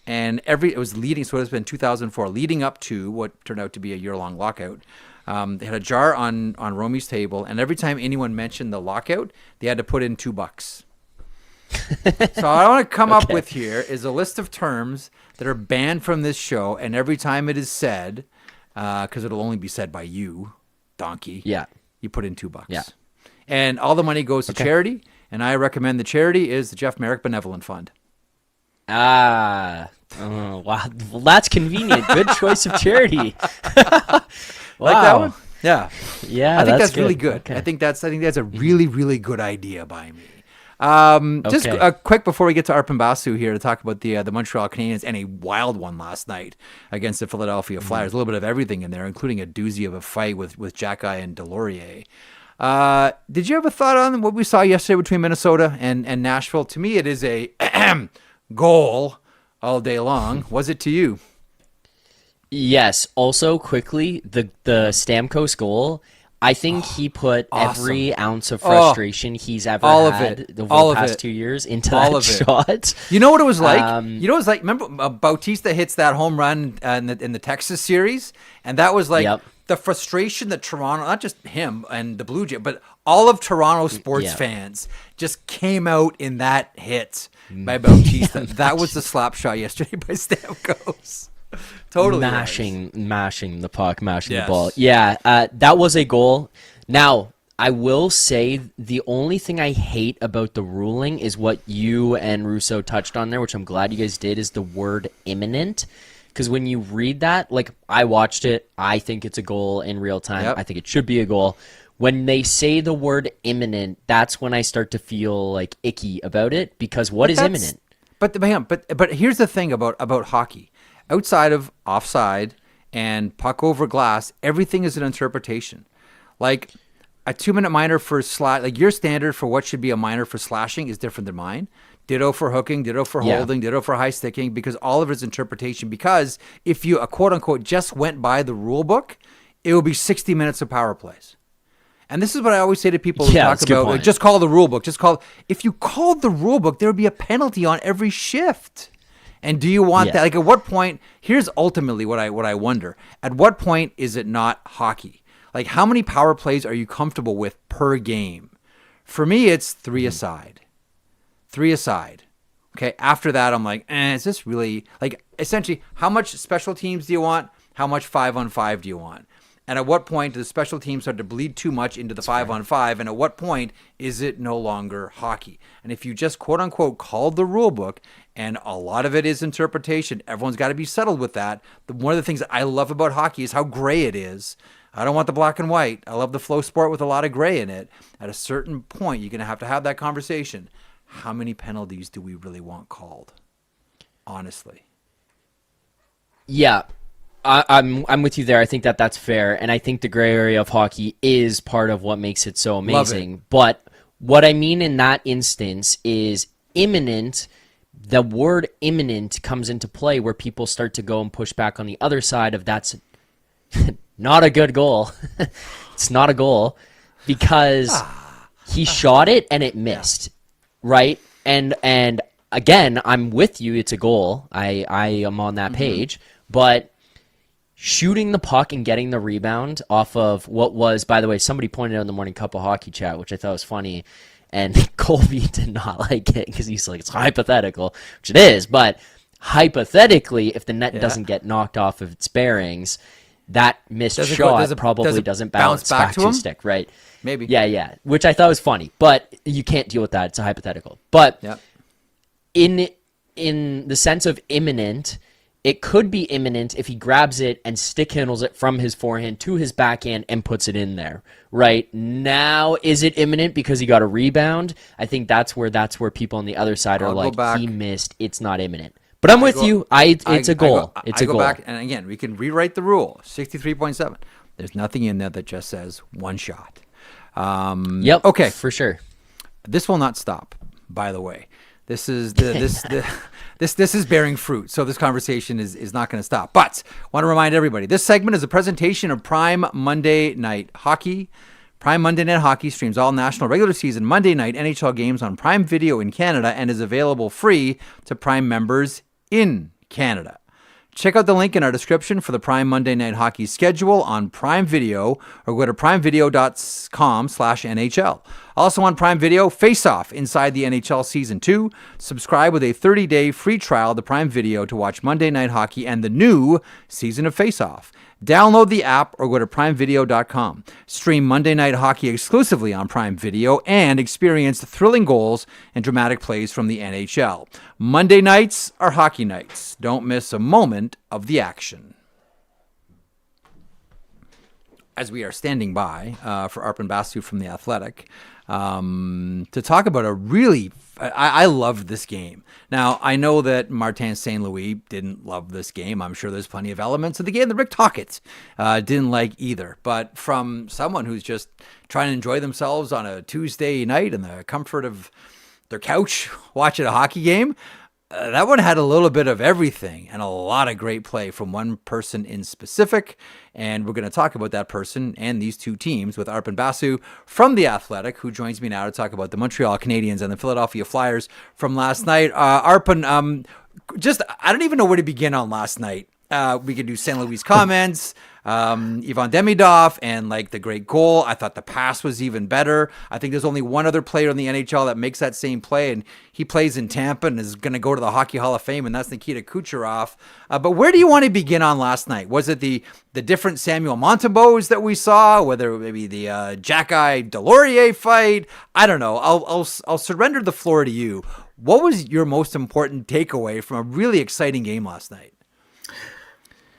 And it was leading, so it was been 2004, leading up to what turned out to be a year-long lockout. They had a jar on Romy's table, and every time anyone mentioned the lockout, they had to put in $2. So I want to come up with here is a list of terms that are banned from this show, and every time it is said, because it'll only be said by you, donkey, you put in $2. Yeah. And all the money goes to charity, and I recommend the charity is the Jeff Merrick Benevolent Fund. Wow. Well, that's convenient. Good choice of charity. Wow. Like that one? Yeah. Yeah, I think that's good. really good. Okay. I think that's a really, really good idea by me. Just quick before we get to Arpon Basu here to talk about the Montreal Canadiens and a wild one last night against the Philadelphia Flyers. A little bit of everything in there, including a doozy of a fight with Xhekaj and Delorier. Did you have a thought on what we saw yesterday between Minnesota and Nashville? To me, it is a goal all day long. Was it to you? Yes. Also, quickly, the Stamkos goal, I think he put every ounce of frustration he's ever had over the past 2 years into that shot. You know what it was like? Remember Bautista hits that home run in the Texas series? And that was like the frustration that Toronto, not just him and the Blue Jay, but all of Toronto sports fans just came out in that hit by Bautista. That was the slap shot yesterday by Stamkos. Totally mashing the puck, mashing the ball. Yeah, that was a goal. Now, I will say the only thing I hate about the ruling is what you and Russo touched on there, which I'm glad you guys did, is the word imminent. Because when you read that, like I watched it, I think it's a goal in real time. Yep. I think it should be a goal. When they say the word imminent, that's when I start to feel like icky about it, because what is imminent? But here's the thing about hockey. Outside of offside and puck over glass, everything is an interpretation. Like a 2-minute minor for slash, like your standard for what should be a minor for slashing is different than mine. Ditto for hooking, ditto for holding, ditto for high sticking, because all of it's interpretation. Because if you, quote unquote, just went by the rule book, it will be 60 minutes of power plays. And this is what I always say to people who talk about, like, just call the rule book. If you called the rule book, there would be a penalty on every shift. And do you want Yeah. that? Like, at what point? Here's ultimately what I wonder. At what point is it not hockey? Like, how many power plays are you comfortable with per game? For me, it's 3 aside. 3 aside. Okay. After that, I'm like, is this really, like, essentially, how much special teams do you want? How much 5-on-5 do you want? And at what point do the special teams start to bleed too much into the 5-on-5? And at what point is it no longer hockey? And if you just quote unquote called the rule book, and a lot of it is interpretation, everyone's got to be settled with that. One of the things that I love about hockey is how gray it is. I don't want the black and white. I love the flow sport with a lot of gray in it. At a certain point, you're going to have that conversation. How many penalties do we really want called? Honestly. Yeah. I'm with you there. I think that's fair, and I think the gray area of hockey is part of what makes it so amazing. But what I mean in that instance is imminent. The word imminent comes into play where people start to go and push back on the other side of that's not a good goal. It's not a goal because he shot it and it missed, right? And again, I'm with you. It's a goal. I am on that page, but shooting the puck and getting the rebound off of what was, by the way, somebody pointed out in the Morning Cup of Hockey chat, which I thought was funny, and Colby did not like it because he's like, it's hypothetical, which it is, but hypothetically, if the net doesn't get knocked off of its bearings, that missed shot probably doesn't bounce back to stick, right? Maybe. Yeah, which I thought was funny, but you can't deal with that. It's a hypothetical. But in the sense of imminent, it could be imminent if he grabs it and stick handles it from his forehand to his backhand and puts it in there. Right now, is it imminent because he got a rebound? I think that's where people on the other side are like, he missed. It's not imminent. But I'm with you. It's a goal. It's a goal. Back, and again, we can rewrite the rule. 63.7. There's nothing in there that just says one shot. Yep. Okay. For sure. This will not stop. By the way, this is this is bearing fruit. So this conversation is not going to stop. But I want to remind everybody, this segment is a presentation of Prime Monday Night Hockey. Prime Monday Night Hockey streams all national regular season Monday night NHL games on Prime Video in Canada and is available free to Prime members in Canada. Check out the link in our description for the Prime Monday Night Hockey schedule on Prime Video or go to primevideo.com/NHL. Also on Prime Video, Face Off Inside the NHL Season 2. Subscribe with a 30-day free trial to Prime Video to watch Monday Night Hockey and the new season of Face Off. Download the app or go to primevideo.com. Stream Monday Night Hockey exclusively on Prime Video and experience thrilling goals and dramatic plays from the NHL. Monday nights are hockey nights. Don't miss a moment of the action. As we are standing by for Arpon Basu from The Athletic, to talk about a really, I loved this game. Now, I know that Martin St. Louis didn't love this game. I'm sure there's plenty of elements of the game that Rick Tocchet didn't like either. But from someone who's just trying to enjoy themselves on a Tuesday night in the comfort of their couch watching a hockey game, that one had a little bit of everything and a lot of great play from one person in specific. And we're going to talk about that person and these two teams with Arpon Basu from The Athletic, who joins me now to talk about the Montreal Canadiens and the Philadelphia Flyers from last night. Arpon, I don't even know where to begin on last night. We could do St. Louis comments, Ivan Demidov, and like the great goal. I thought the pass was even better. I think there's only one other player in the NHL that makes that same play, and he plays in Tampa and is going to go to the Hockey Hall of Fame, and that's Nikita Kucherov. But where do you want to begin on last night? Was it the different Samuel Montembeaus that we saw? Whether maybe the Xhekaj Delorier fight? I don't know. I'll surrender the floor to you. What was your most important takeaway from a really exciting game last night?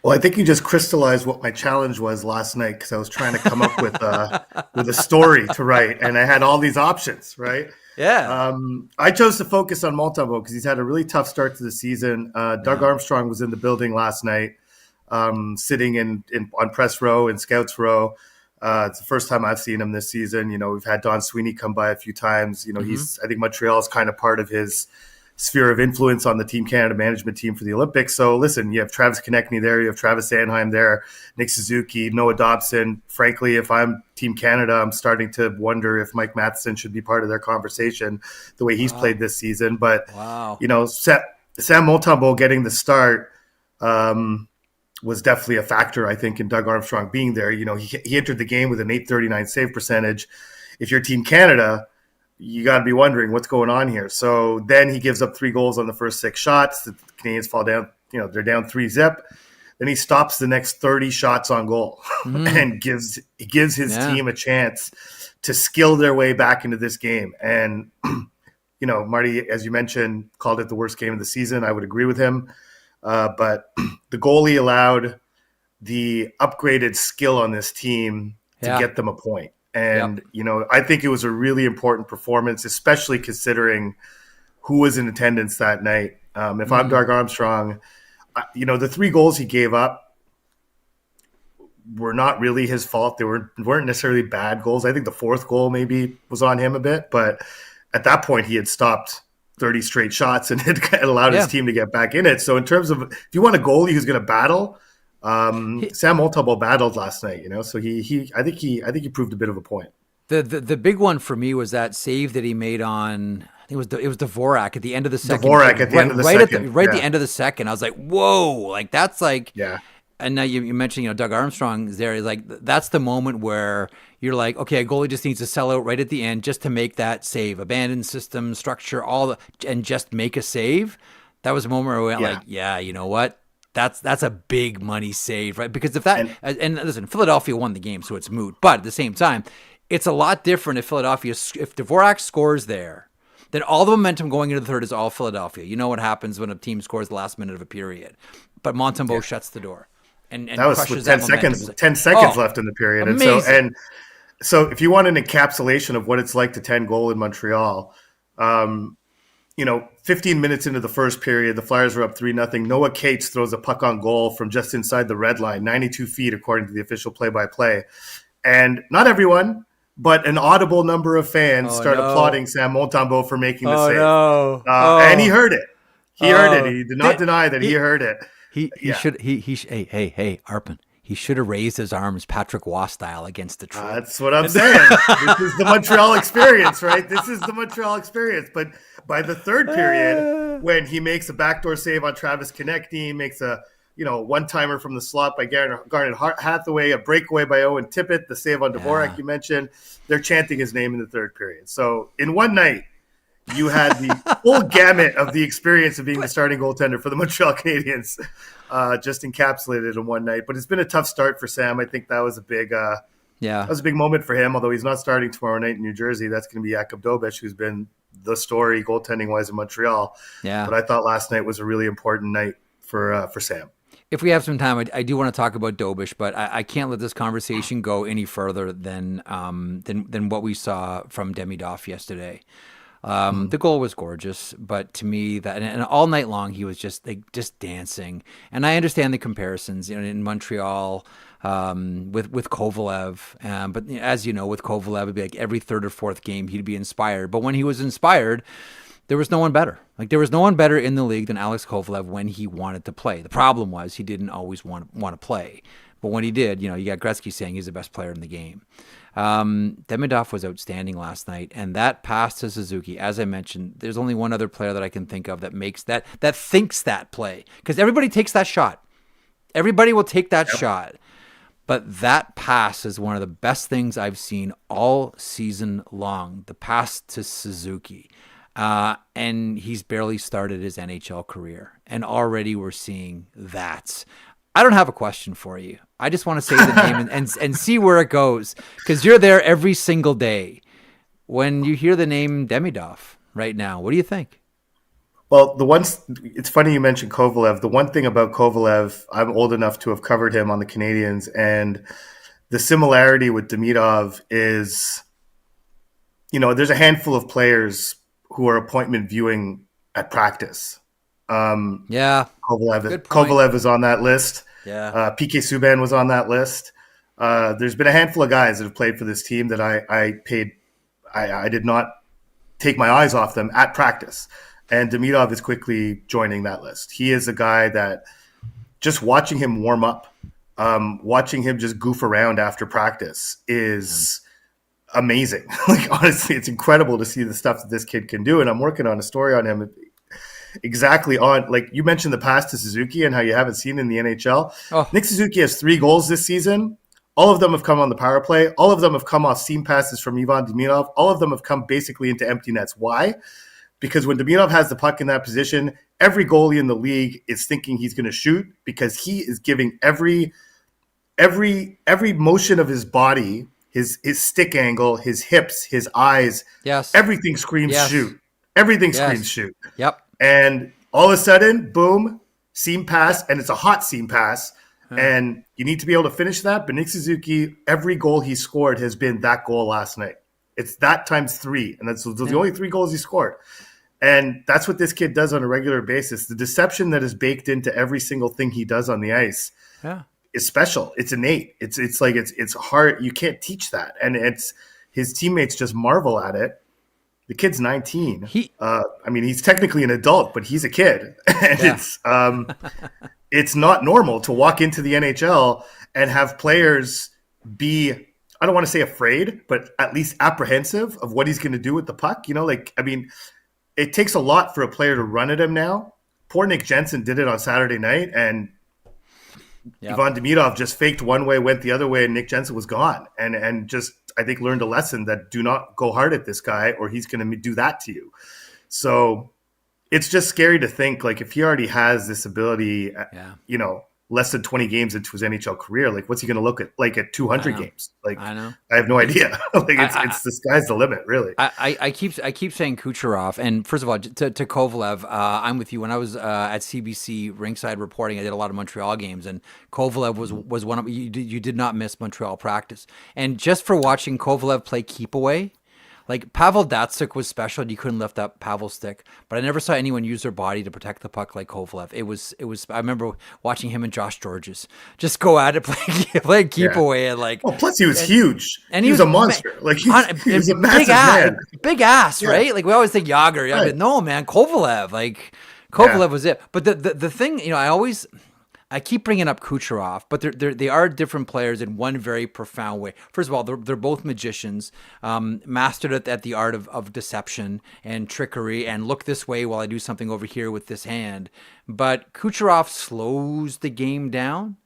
Well, I think you just crystallized what my challenge was last night because I was trying to come up with a story to write, and I had all these options, right? Yeah. I chose to focus on Montembeaus because he's had a really tough start to the season. Doug Armstrong was in the building last night, sitting on press row and scouts row. It's the first time I've seen him this season. You know, we've had Don Sweeney come by a few times. You know, I think Montreal is kind of part of his sphere of influence on the Team Canada management team for the Olympics. So listen, you have Travis Konechny there, you have Travis Sanheim there, Nick Suzuki, Noah Dobson. Frankly, if I'm Team Canada, I'm starting to wonder if Mike Matheson should be part of their conversation the way he's played this season. But, you know, Sam Montembeault getting the start was definitely a factor, I think, in Doug Armstrong being there. You know, he entered the game with an .839 save percentage. If you're Team Canada, you got to be wondering what's going on here. So then he gives up 3 goals on the first 6 shots. The Canadians fall down, you know, they're down 3-0. Then he stops the next 30 shots on goal and gives his team a chance to skill their way back into this game. And, you know, Marty, as you mentioned, called it the worst game of the season. I would agree with him. But the goalie allowed the upgraded skill on this team to get them a point. And, you know, I think it was a really important performance, especially considering who was in attendance that night. If I'm Doug Armstrong, you know, the 3 goals he gave up were not really his fault. They weren't necessarily bad goals. I think the 4th goal maybe was on him a bit, but at that point he had stopped 30 straight shots and it allowed his team to get back in it. So in terms of, if you want a goalie who's going to battle, Sam Montembeault battled last night, you know, so I think he proved a bit of a point. The big one for me was that save that he made on, I think it was Dvorak at the end of the second. Dvorak at the end of the second. The end of the second. I was like, whoa, like that's like, yeah. And now you mentioned, you know, Doug Armstrong is there. He's like, that's the moment where you're like, okay, a goalie just needs to sell out right at the end just to make that save, abandon system, structure, and just make a save. That was a moment where we went like, yeah, you know what? That's a big money save, right? Because if that, and listen, Philadelphia won the game, so it's moot. But at the same time, it's a lot different if Dvorak scores there, then all the momentum going into the third is all Philadelphia. You know what happens when a team scores the last minute of a period. But Montembeault shuts the door. And that was with 10 seconds left in the period. Amazing. And so if you want an encapsulation of what it's like to 10 goal in Montreal, you know, 15 minutes into the first period, the Flyers were up 3-0. Noah Cates throws a puck on goal from just inside the red line, 92 feet, according to the official play-by-play. And not everyone, but an audible number of fans start applauding Sam Montembeault for making the save. And he heard it. He heard it. He did not deny that he heard it. Hey, Arpin. He should have raised his arms Patrick Waugh style against the tree. That's what I'm saying. This is the Montreal experience, right? This is the Montreal experience. But by the third period, when he makes a backdoor save on Travis Konecny, makes a one-timer from the slot by Garnet Hathaway, a breakaway by Owen Tippett, the save on Dvorak you mentioned, they're chanting his name in the third period. So in one night, you had the full gamut of the experience of being the starting goaltender for the Montreal Canadiens, just encapsulated in one night. But it's been a tough start for Sam. I think that was a big, moment for him. Although he's not starting tomorrow night in New Jersey, that's going to be Jakub Dobeš, who's been the story goaltending wise in Montreal. Yeah. But I thought last night was a really important night for Sam. If we have some time, I do want to talk about Dobeš, but I can't let this conversation go any further than what we saw from Demidov yesterday. The goal was gorgeous, but to me and all night long he was just dancing. And I understand the comparisons, in Montreal with Kovalev, but as you know, with Kovalev, it'd be like every third or fourth game he'd be inspired. But when he was inspired, there was no one better. Like there was no one better in the league than Alex Kovalev when he wanted to play. The problem was he didn't always want to play. But when he did, you got Gretzky saying he's the best player in the game. Demidov was outstanding last night, and that pass to Suzuki, as I mentioned, there's only one other player that I can think of that makes that thinks that play, because everybody takes that shot. Everybody will take that shot, but that pass is one of the best things I've seen all season long. The pass to Suzuki, and he's barely started his NHL career, and already we're seeing that. I don't have a question for you. I just want to say the name and see where it goes, because you're there every single day. When you hear the name Demidov right now, what do you think? Well, it's funny you mentioned Kovalev. The one thing about Kovalev, I'm old enough to have covered him on the Canadiens, and the similarity with Demidov is, there's a handful of players who are appointment viewing at practice. Kovalev is on that list. Yeah. PK Subban was on that list. There's been a handful of guys that have played for this team that I did not take my eyes off them at practice. And Demidov is quickly joining that list. He is a guy that just watching him warm up, watching him just goof around after practice is amazing. Like, honestly, it's incredible to see the stuff that this kid can do. And I'm working on a story on him. exactly on, like you mentioned the pass to Suzuki and how you haven't seen in the NHL. Oh. Nick Suzuki has 3 goals this season. All of them have come on the power play. All of them have come off seam passes from Ivan Demidov. All of them have come basically into empty nets. Why? Because when Demidov has the puck in that position, every goalie in the league is thinking he's going to shoot because he is giving every motion of his body, his stick angle, his hips, his eyes, Yes. everything screams Yes. shoot. Everything Yes. screams shoot. Yep. And all of a sudden, boom, seam pass, and it's a hot seam pass. And you need to be able to finish that. But Nick Suzuki, every goal he scored has been that goal last night. It's that times 3. And that's the only 3 goals he scored. And that's what this kid does on a regular basis. The deception that is baked into every single thing he does on the ice is special. It's innate. It's like it's hard. You can't teach that. And it's his teammates just marvel at it. The kid's 19. He's technically an adult, but he's a kid. And it's not normal to walk into the NHL and have players be, I don't want to say afraid, but at least apprehensive of what he's going to do with the puck. It takes a lot for a player to run at him now. Poor Nick Jensen did it on Saturday night, and Ivan Demidov just faked one way, went the other way, and Nick Jensen was gone. And just, I think, learned a lesson that do not go hard at this guy or he's going to do that to you. So it's just scary to think, like, if he already has this ability, less than 20 games into his NHL career, like, what's he going to look at, like, at 200 games? Like, I know. I have no idea. Like, it's the sky's the limit, really. I keep saying Kucherov, and first of all, to Kovalev, I'm with you. When I was at CBC ringside reporting, I did a lot of Montreal games, and Kovalev was one of you. You did not miss Montreal practice, and just for watching Kovalev play keep away. Like, Pavel Datsyuk was special, and you couldn't lift up Pavel's stick. But I never saw anyone use their body to protect the puck like Kovalev. It was. I remember watching him and Josh Georges just go at it, play keep away, and like. Well, plus he was huge, and he was a monster. Like he was a massive man, big ass, right? Like we always think Yager. Right. I mean, no, man, Kovalev. Like Kovalev was it. But the thing, I keep bringing up Kucherov, but they are different players in one very profound way. First of all, they're both magicians, mastered at the art of deception and trickery, and look this way while I do something over here with this hand. But Kucherov slows the game down.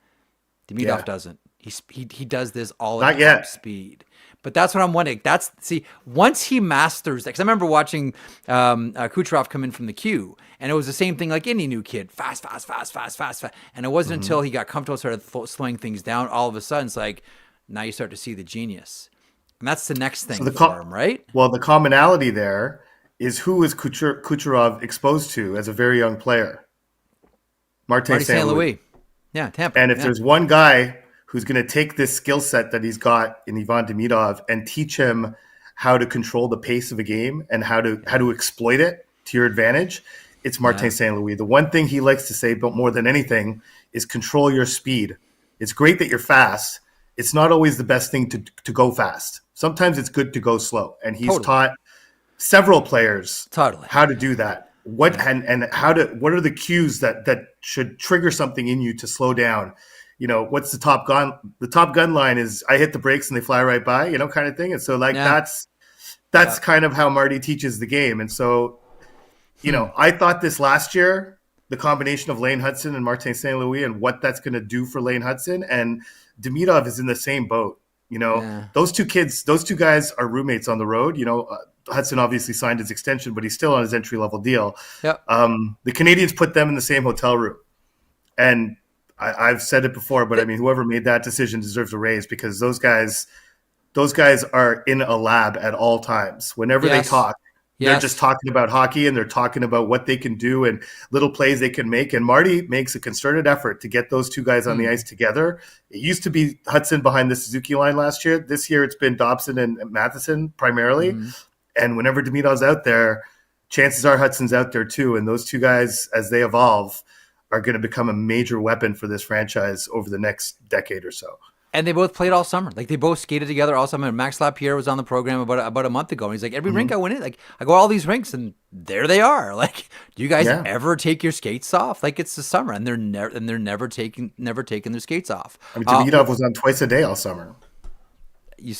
Demidov doesn't. He does this all at top speed. But that's what I'm wondering. Once he masters that, because I remember watching Kucherov come in from the queue, and it was the same thing like any new kid, fast. And it wasn't until he got comfortable, started slowing things down, all of a sudden it's like, now you start to see the genius. And that's the next thing for him, right? Well, the commonality there is who was Kucherov exposed to as a very young player? Martin St. Louis. Yeah, Tampa. And if there's one guy who's going to take this skill set that he's got in Ivan Demidov and teach him how to control the pace of a game and how to exploit it to your advantage, it's Martin St. Louis. The one thing he likes to say, but more than anything, is control your speed. It's great that you're fast. It's not always the best thing to go fast. Sometimes it's good to go slow. And he's taught several players how to do that. What are the cues that should trigger something in you to slow down? What's the Top Gun? The Top Gun line is, I hit the brakes and they fly right by, kind of thing. And so that's kind of how Marty teaches the game. And so, I thought this last year, the combination of Lane Hudson and Martin St. Louis and what that's going to do for Lane Hudson, and Demidov is in the same boat. Those two guys are roommates on the road. Hudson obviously signed his extension, but he's still on his entry-level deal. Yep. The Canadians put them in the same hotel room. And I've said it before, but I mean, whoever made that decision deserves a raise, because those guys are in a lab at all times. Whenever they talk, they're just talking about hockey, and they're talking about what they can do and little plays they can make. And Marty makes a concerted effort to get those two guys on the ice together. It used to be Hudson behind the Suzuki line last year. This year it's been Dobson and Matheson primarily. And whenever Demidov's out there, chances are Hudson's out there too. And those two guys, as they evolve, are going to become a major weapon for this franchise over the next decade or so. And they both played all summer. Like, they both skated together all summer. Max Lapierre was on the program about a month ago, and he's like, every rink I went in, like, I go all these rinks, and there they are. Like, do you guys ever take your skates off? Like, it's the summer, and they're never taking their skates off. I mean, Demidov was on twice a day all summer.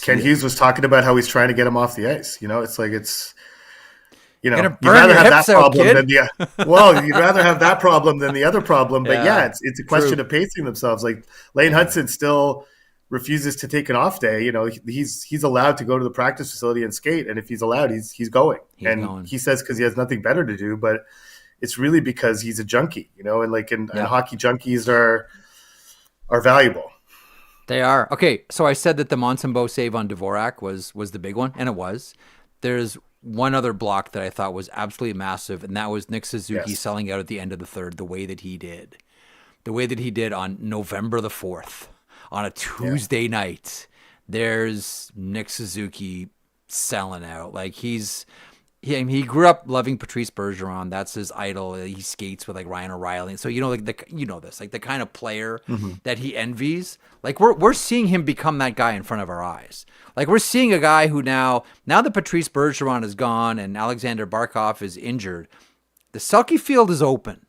Ken Hughes was talking about how he's trying to get him off the ice. It's like You know, Gonna you'd burn rather your have that hips out, problem kid. than you'd rather have that problem than the other problem. But Yeah, it's a question true. of pacing themselves. Like Lane Hudson still refuses to take an off day. You know, he's allowed to go to the practice facility and skate, and if he's allowed, he's going. He says because he has nothing better to do, but it's really because he's a junkie. You know, and hockey junkies are valuable. They are. Okay, so I said that the Montembeault save on Dvorak was the big one, and it was. There's one other block that I thought was absolutely massive, and that was Nick Suzuki selling out at the end of the third the way that he did. The way that he did on November the 4th, on a Tuesday night. There's Nick Suzuki selling out. Like he grew up loving Patrice Bergeron. That's his idol. He skates with like Ryan O'Reilly. So the kind of player that he envies. Like we're seeing him become that guy in front of our eyes. Like we're seeing a guy who now that Patrice Bergeron is gone and Alexander Barkov is injured, the Selke field is open,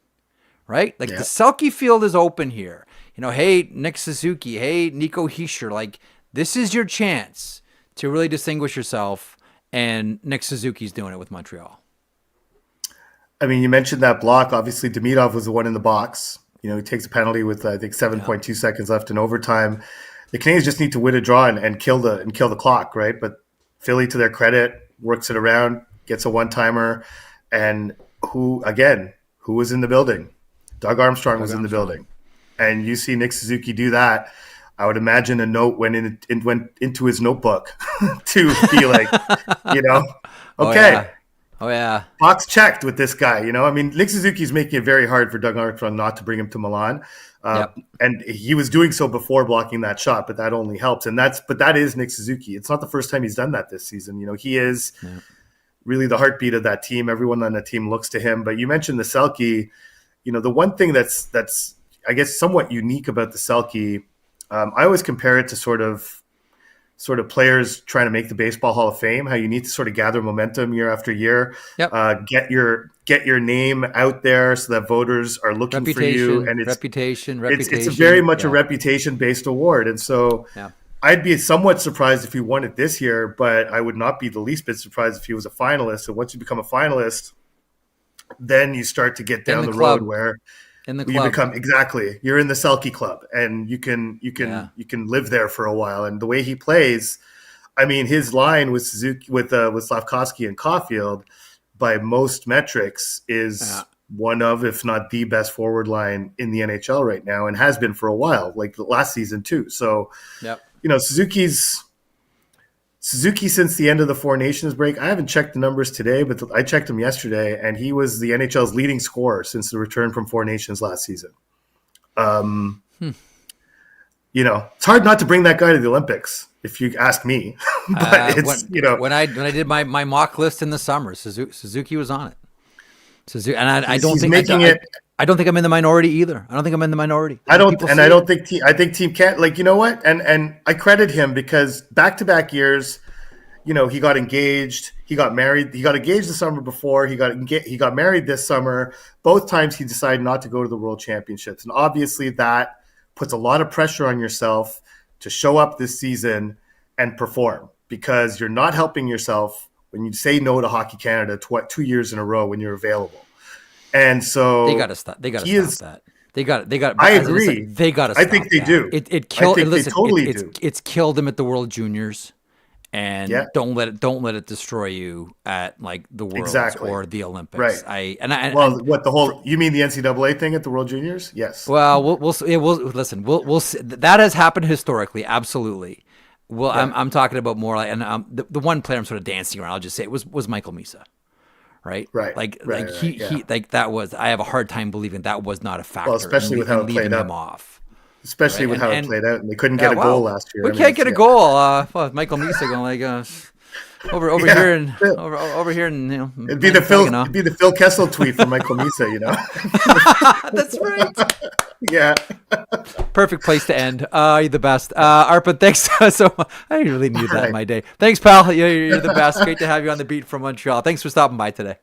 right? Like the Selke field is open here. You know, hey Nick Suzuki, hey Nico Hischier, like this is your chance to really distinguish yourself. And Nick Suzuki's doing it with Montreal. I mean, you mentioned that block. Obviously, Demidov was the one in the box. You know, he takes a penalty with I think 7.2 seconds left in overtime. The Canadiens just need to win a draw and kill the clock, right? But Philly, to their credit, works it around, gets a one-timer, and who was in the building? Doug Armstrong was in the building, and you see Nick Suzuki do that. I would imagine a note went into his notebook to be like, you know, okay. Oh yeah. Box checked with this guy, you know. I mean, Nick Suzuki's making it very hard for Doug Armstrong not to bring him to Milan. And he was doing so before blocking that shot, but that only helps. But that is Nick Suzuki. It's not the first time he's done that this season. You know, he is really the heartbeat of that team. Everyone on the team looks to him. But you mentioned the Selke. You know, the one thing that's I guess somewhat unique about the Selke, I always compare it to sort of players trying to make the Baseball Hall of Fame, how you need to sort of gather momentum year after year, get your name out there so that voters are looking for you. And it's reputation. It's very much a reputation-based award. And so I'd be somewhat surprised if he won it this year, but I would not be the least bit surprised if he was a finalist. So once you become a finalist, then you start to get down the road where you become you're in the Selke club, and you can live there for a while. And the way he plays, I mean, his line with Suzuki, with Slafkovsky and Caulfield, by most metrics, is one of, if not the best forward line in the NHL right now, and has been for a while, like the last season too. So, you know, Suzuki since the end of the Four Nations break, I haven't checked the numbers today, but I checked them yesterday, and he was the NHL's leading scorer since the return from Four Nations last season. You know, it's hard not to bring that guy to the Olympics, if you ask me. But when I did my mock list in the summer, Suzuki was on it. I don't think I'm in the minority either. I don't think I'm in the minority. I think Team Canada, like, you know what? And I credit him because back-to-back years, you know, he got engaged, he got married, he got engaged the summer before, he got married this summer. Both times he decided not to go to the World Championships. And obviously that puts a lot of pressure on yourself to show up this season and perform, because you're not helping yourself when you say no to Hockey Canada 2 years in a row when you're available. And so they got to stop. They got to stop that. They got. I agree. They got to. I think they do. It killed. They totally do. It's killed them at the World Juniors, and don't let it destroy you at like the Worlds or the Olympics. Right. You mean the NCAA thing at the World Juniors? Yes. Well, we'll listen. We'll see. That has happened historically. Absolutely. Well, I'm talking about more like, and the one player I'm sort of dancing around, I'll just say it was Michael Misa. Right. He like that was. I have a hard time believing that was not a factor. Well, especially with how it played out. Especially with how it played out, and they couldn't get a goal last year. We can't get a goal. Michael Misa going like over here, and you know, it'd be the Phil Kessel tweet from Michael Misa. You know. That's right. Yeah. Perfect place to end. You're the best. Arpon, thanks so much. I really need that in my day. Thanks, pal. You're the best. Great to have you on the beat from Montreal. Thanks for stopping by today.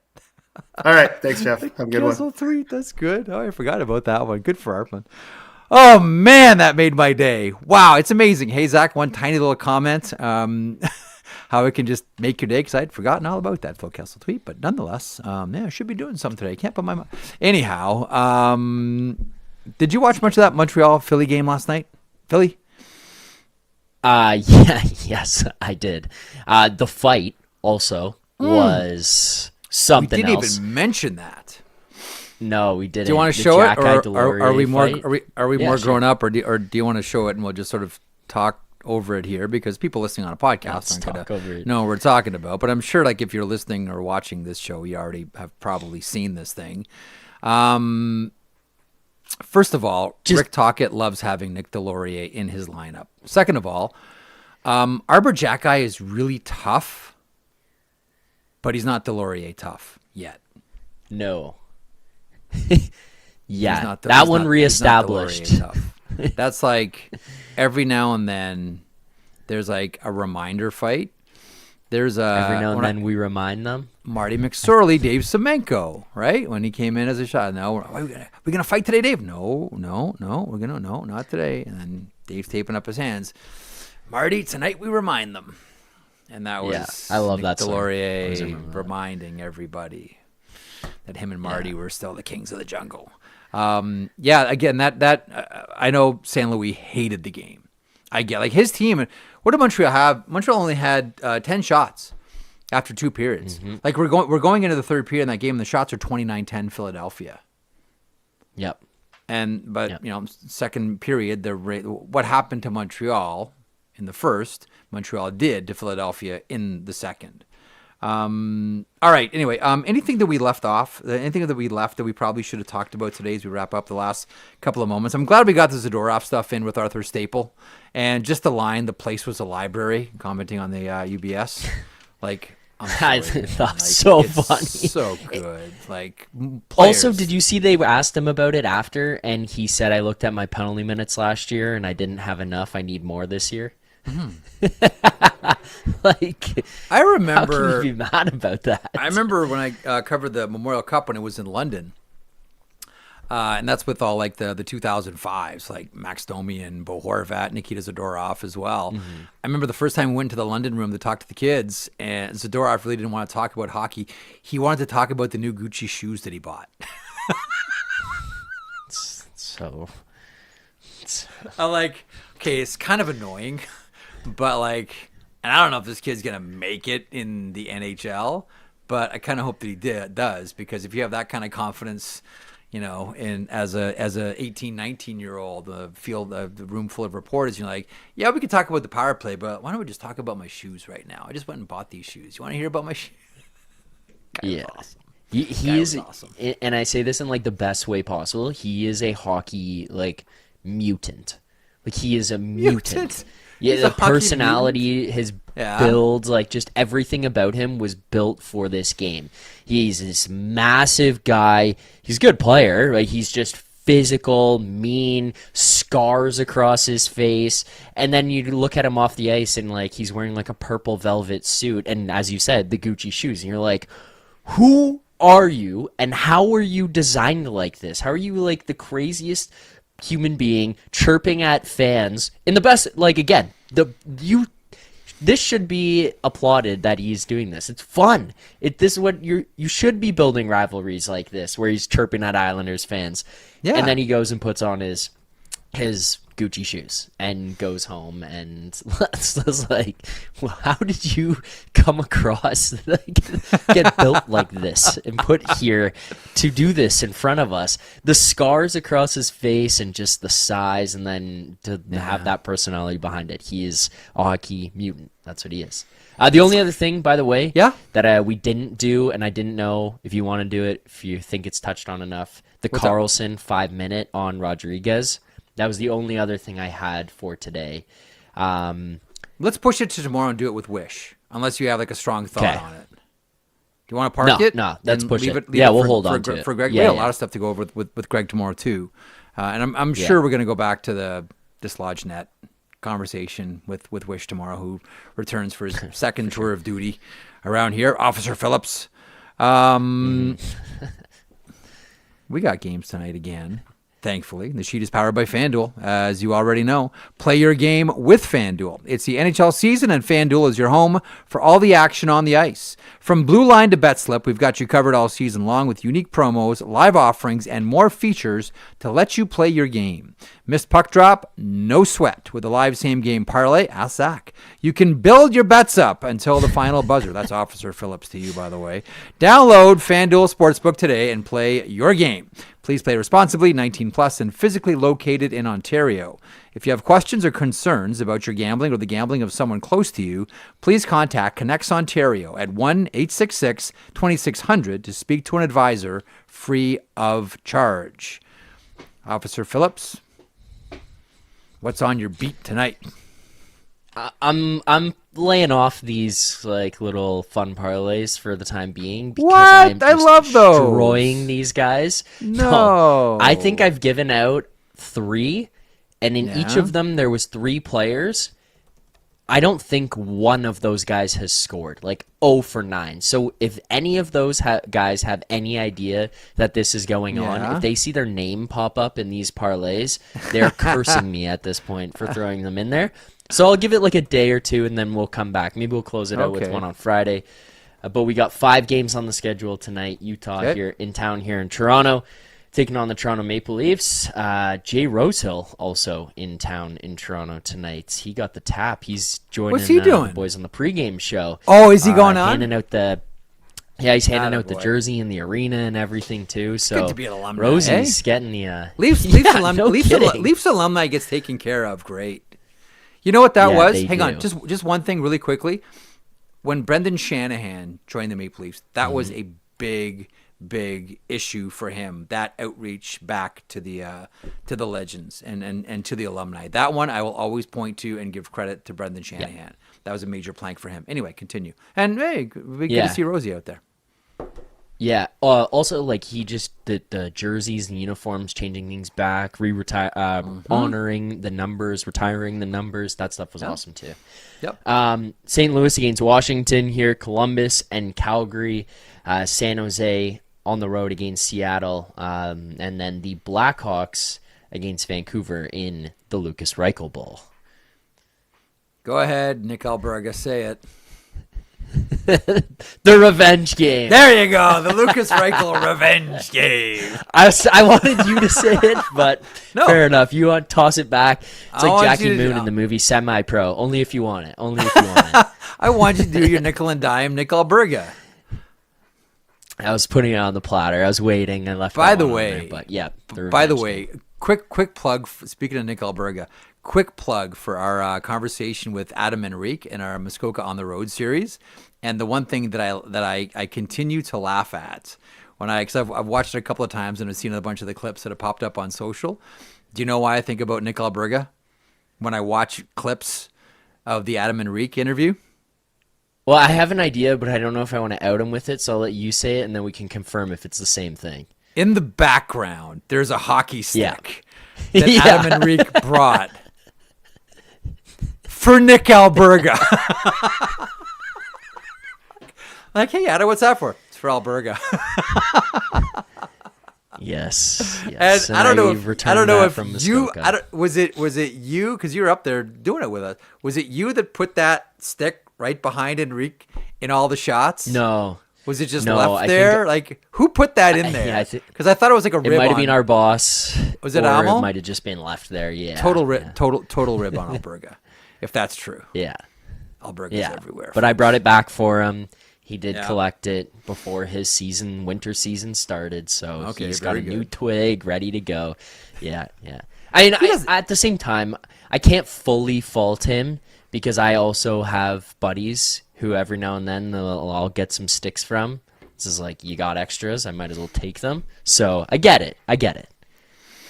All right. Thanks, Jeff. Have a good one. Tweet. That's good. Oh, I forgot about that one. Good for Arpon. Oh, man, that made my day. Wow, it's amazing. Hey, Zach, one tiny little comment. how it can just make your day, because I'd forgotten all about that Phil Kessel tweet. But nonetheless, yeah, I should be doing something today. I can't put my mind. Anyhow, did you watch much of that Montreal-Philly game last night? Philly? Yeah, yes, I did. The fight also was something We didn't else. even mention that. No, we didn't. Do you want to The show it, Jack-Eye or are we Delorier more fight? are we Yeah, more sure. grown up, or do you want to show it and we'll just sort of talk over it here, because people listening on a podcast Let's aren't talk gonna over it. know what we're talking about. But I'm sure, like, if you're listening or watching this show, you already have probably seen this thing. First of all, Rick Tocchet loves having Nick Delorier in his lineup. Second of all, Arbor Jackeye is really tough, but he's not Delorier tough yet. No. He's Yeah, not that he's one not- reestablished. he's not Delorier tough. That's like every now and then there's like a reminder fight. There's a Every now and then we remind them. Marty McSorley, Dave Semenko, right? When he came in as a shot. No, we're gonna fight today, Dave. No, not today. And then Dave's taping up his hands. Marty, tonight we remind them. And that was Yeah, I love Nick that song. I always Delorier remember that. reminding everybody that him and Marty were still the kings of the jungle. Yeah, again, that I know San Luis hated the game. I get, like, his team. What did Montreal have? Montreal only had 10 shots after 2 periods. Mm-hmm. Like, we're going into the third period in that game, and the shots are 29-10 Philadelphia. Yep. But you know, second period, what happened to Montreal in the first, Montreal did to Philadelphia in the second. All right. Anyway, anything that we left off, anything that we left that we probably should have talked about today as we wrap up the last couple of moments. I'm glad we got the Zadorov stuff in with Arthur Staple, and just the line, "The place was a library," commenting on the UBS. Like, I'm sorry, I thought man. Like, so it's funny. so good. Like, Also, players. did you see they asked him about it after, and he said, "I looked at my penalty minutes last year, and I didn't have enough. I need more this year." Like, I how remember. can you be mad about that? I remember when I covered the Memorial Cup when it was in London. And that's with all like the 2005s, like Max Domi and Bo Horvat, Nikita Zadorov as well. I remember the first time we went to the London room to talk to the kids, and Zadorov really didn't want to talk about hockey. He wanted to talk about the new Gucci shoes that he bought. So, I'm like, okay, it's kind of annoying, but like, and I don't know if this kid's gonna make it in the NHL, but I kind of hope that he does, because if you have that kind of confidence, you know, in as a 18, 19-year-old, the room full of reporters, you're like, yeah, we could talk about the power play, but why don't we just talk about my shoes right now? I just went and bought these shoes. You want to hear about my shoes? yeah. Awesome. He Guy is, was awesome. and I say this in like the best way possible. He is a hockey like mutant. Like, he is a mutant. Yeah, He's a the hockey personality, his Yeah. build, like just everything about him was built for this game. He's this massive guy. He's a good player. Like, he's just physical, mean, scars across his face. And then you look at him off the ice and like he's wearing like a purple velvet suit, and as you said, the Gucci shoes. And you're like, who are you, and how are you designed like this? How are you like the craziest human being chirping at fans in the best, like, again, this should be applauded that he's doing this. It's fun. This is what you should be building rivalries like this, where he's chirping at Islanders fans. Yeah. And then he goes and puts on his Gucci shoes and goes home, and it's like, well, how did you come across get built like this and put here to do this in front of us? The scars across his face and just the size, and then to have that personality behind it. He is a hockey mutant. That's what he is. The only other thing, by the way, Yeah? that we didn't do, and I didn't know if you want to do it, if you think it's touched on enough, the What's that? Carlson 5-minute on Rodriguez. That was the only other thing I had for today. Let's push it to tomorrow and do it with Wish, unless you have like a strong thought Okay. on it. Do you want to park it? No, let's And push leave it. leave Yeah, we'll for- hold for on Gre- to it. For Greg, Yeah, we have a yeah. lot of stuff to go over with Greg tomorrow too, and I'm Yeah. sure we're going to go back to the Dislodge Net conversation with Wish tomorrow, who returns for his second tour of duty around here. Officer Phillips. We got games tonight again. Thankfully, the sheet is powered by FanDuel, as you already know. Play your game with FanDuel. It's the NHL season, and FanDuel is your home for all the action on the ice. From Blue Line to BetSlip, we've got you covered all season long with unique promos, live offerings, and more features to let you play your game. Missed puck drop? No sweat. With a live same-game parlay, ask Zach. You can build your bets up until the final buzzer. That's Officer Phillips to you, by the way. Download FanDuel Sportsbook today and play your game. Please play responsibly, 18 plus, and physically located in Ontario. If you have questions or concerns about your gambling or the gambling of someone close to you, please contact Connects Ontario at 1-866-2600 to speak to an advisor free of charge. Officer Phillips, what's on your beat tonight? I'm laying off these like little fun parlays for the time being because What? I'm I just love those. destroying these guys. No. I think I've given out 3, and in each Yeah. of them there was 3 players. I don't think one of those guys has scored, like 0 for 9. So if any of those guys have any idea that this is going on, if they see their name pop up in these parlays, they're cursing me at this point for throwing them in there. So I'll give it like a day or two, and then we'll come back. Maybe we'll close it out with one on Friday. But we got 5 games on the schedule tonight. Utah here in town here in Toronto, taking on the Toronto Maple Leafs. Jay Rosehill also in town in Toronto tonight. He got the tap. He's joining What's he doing? the boys on the pregame show. Oh, is he going on? Handing out the... Yeah, he's handing out the Attaboy. jersey in the arena and everything too. So good to be an alumni, Rosie's getting the Leafs kidding. Leafs alumni gets taken care of. Great. You know what that Yeah, was? they Hang on, do. just one thing really quickly. When Brendan Shanahan joined the Maple Leafs, that was a big issue for him. That outreach back to the legends and to the alumni. That one I will always point to and give credit to Brendan Shanahan. That was a major plank for him. Anyway, continue. And hey, we get to see Rosie out there. Yeah. Also, like he just the jerseys and uniforms, changing things back, honoring the numbers, retiring the numbers. That stuff was awesome too. Yep. St. Louis against Washington here, Columbus and Calgary, San Jose on the road against Seattle, and then the Blackhawks against Vancouver in the Lucas Reichel Bowl. Go ahead, Nick Alberga, say it. The revenge game. There you go, the Lucas Reichel revenge game. I wanted you to say it, but No. fair enough. You want to toss it back. It's I like want Jackie you to- Moon in the movie Semi-Pro. Only if you want it. Only if you want it. I want you to do your nickel and dime Nick Alberga. I was putting it on the platter. I was waiting. I left. By that the one on way, there, but yeah. By the revenge way, game. quick plug. Speaking of Nick Alberga, quick plug for our conversation with Adam Enrique in our Muskoka on the Road series. And the one thing that I continue to laugh at because I've watched it a couple of times and I've seen a bunch of the clips that have popped up on social. Do you know why I think about Nick Alberga when I watch clips of the Adam Enrique interview? Well, I have an idea, but I don't know if I want to out him with it. So I'll let you say it, and then we can confirm if it's the same thing. In the background, there's a hockey stick Yeah. that Yeah. Adam Enrique brought for Nick Alberga. Like, hey, Adam, what's that for? It's for Alberga. Yes. And I don't know if from you. Muskoka. Was it you? Because you were up there doing it with us. Was it you that put that stick right behind Enrique in all the shots? No. Was it just No, left I think there? Like, who put that in there? Yeah, I think- Because I thought it was like a rib. It might have on- been our boss. Was it or Amel? It might have just been left there. Yeah. total rib, Yeah. total rib on Alberga. If that's true, Yeah. Alberga's Yeah. everywhere. But I brought it back for him. He did Yeah. collect it before his winter season started. So Okay, he's got a very new good. twig ready to go. Yeah, yeah. I mean, at the same time, I can't fully fault him because I also have buddies who every now and then I'll get some sticks from. This is like, you got extras, I might as well take them. So I get it.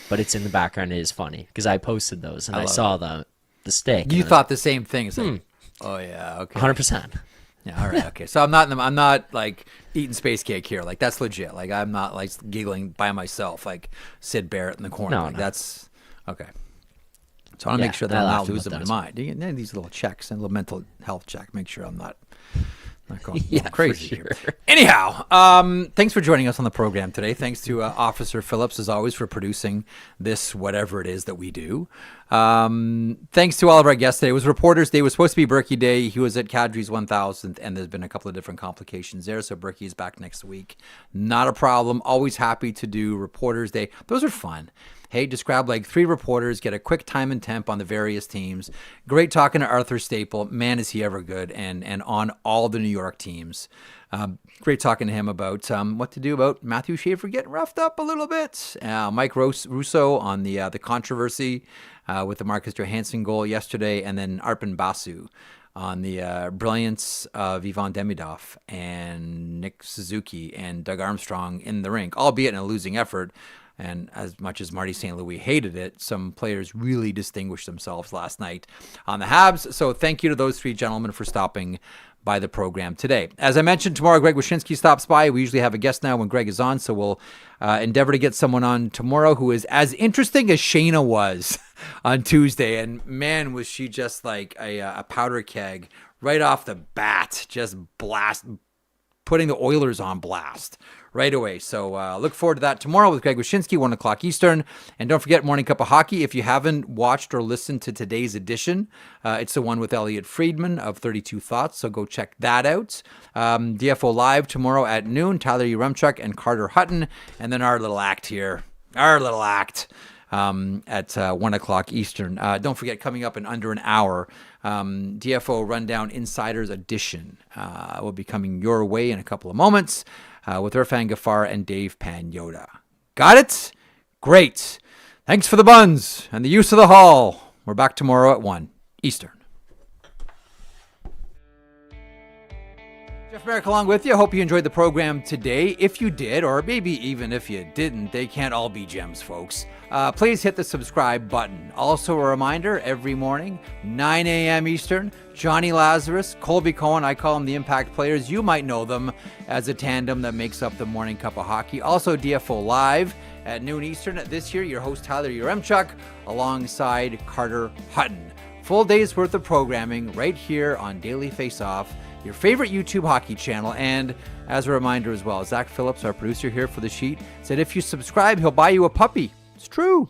But it's in the background. It is funny because I posted those and I love saw the stick. You and thought the same thing. It's like, oh yeah, okay. 100%. Yeah, all right, okay. So I'm not like eating space cake here. Like that's legit. Like I'm not like giggling by myself like Sid Barrett in the corner. No, like, no. that's okay. So I want to Yeah, make sure that I I'm not laughed about losing that my as well. mind. You get these little checks and a little mental health check. Make sure I'm not Not going Yeah, for crazy. sure. Anyhow, thanks for joining us on the program today. Thanks to Officer Phillips, as always, for producing this, whatever it is that we do. Thanks to all of our guests today. It was Reporters Day. It was supposed to be Berkey Day. He was at Kadri's 1000th, and there's been a couple of different complications there, so Berkey is back next week. Not a problem. Always happy to do Reporters Day. Those are fun. Hey, just grab like 3 reporters, get a quick time and temp on the various teams. Great talking to Arthur Staple. Man, is he ever good, and on all the New York teams. Great talking to him about what to do about Matthew Schaefer getting roughed up a little bit. Mike Russo on the controversy with the Marcus Johansson goal yesterday, and then Arpon Basu on the brilliance of Ivan Demidov and Nick Suzuki and Doug Armstrong in the rink, albeit in a losing effort. And as much as Marty St. Louis hated it, some players really distinguished themselves last night on the Habs. So thank you to those 3 gentlemen for stopping by the program today. As I mentioned, tomorrow Greg Wyshynski stops by. We usually have a guest now when Greg is on, so we'll endeavor to get someone on tomorrow who is as interesting as Shayna was on Tuesday. And man, was she just like a powder keg right off the bat, just putting the Oilers on blast right away. So look forward to that tomorrow with Greg Wyshynski, 1 o'clock Eastern. And don't forget Morning Cup of Hockey. If you haven't watched or listened to today's edition, it's the one with Elliot Friedman of 32 Thoughts. So go check that out. DFO Live tomorrow at noon. Tyler Yaremchuk and Carter Hutton. And then our little act here. At 1 o'clock Eastern. Don't forget, coming up in under an hour, DFO Rundown Insiders Edition will be coming your way in a couple of moments with Irfan Ghaffar and Dave Pagnotta. Got it? Great. Thanks for the buns and the use of the hall. We're back tomorrow at 1 Eastern. Jeff Merrick along with you. Hope you enjoyed the program today. If you did, or maybe even if you didn't, they can't all be gems, folks. Please hit the subscribe button. Also a reminder, every morning, 9 a.m. Eastern, Johnny Lazarus, Colby Cohen, I call them the Impact Players. You might know them as a tandem that makes up the Morning Cup of Hockey. Also DFO Live at noon Eastern. This year, your host Tyler Yaremchuk alongside Carter Hutton. Full day's worth of programming right here on Daily Face-Off, your favorite YouTube hockey channel. And as a reminder as well, Zach Phillips, our producer here for The Sheet, said if you subscribe, he'll buy you a puppy. It's true.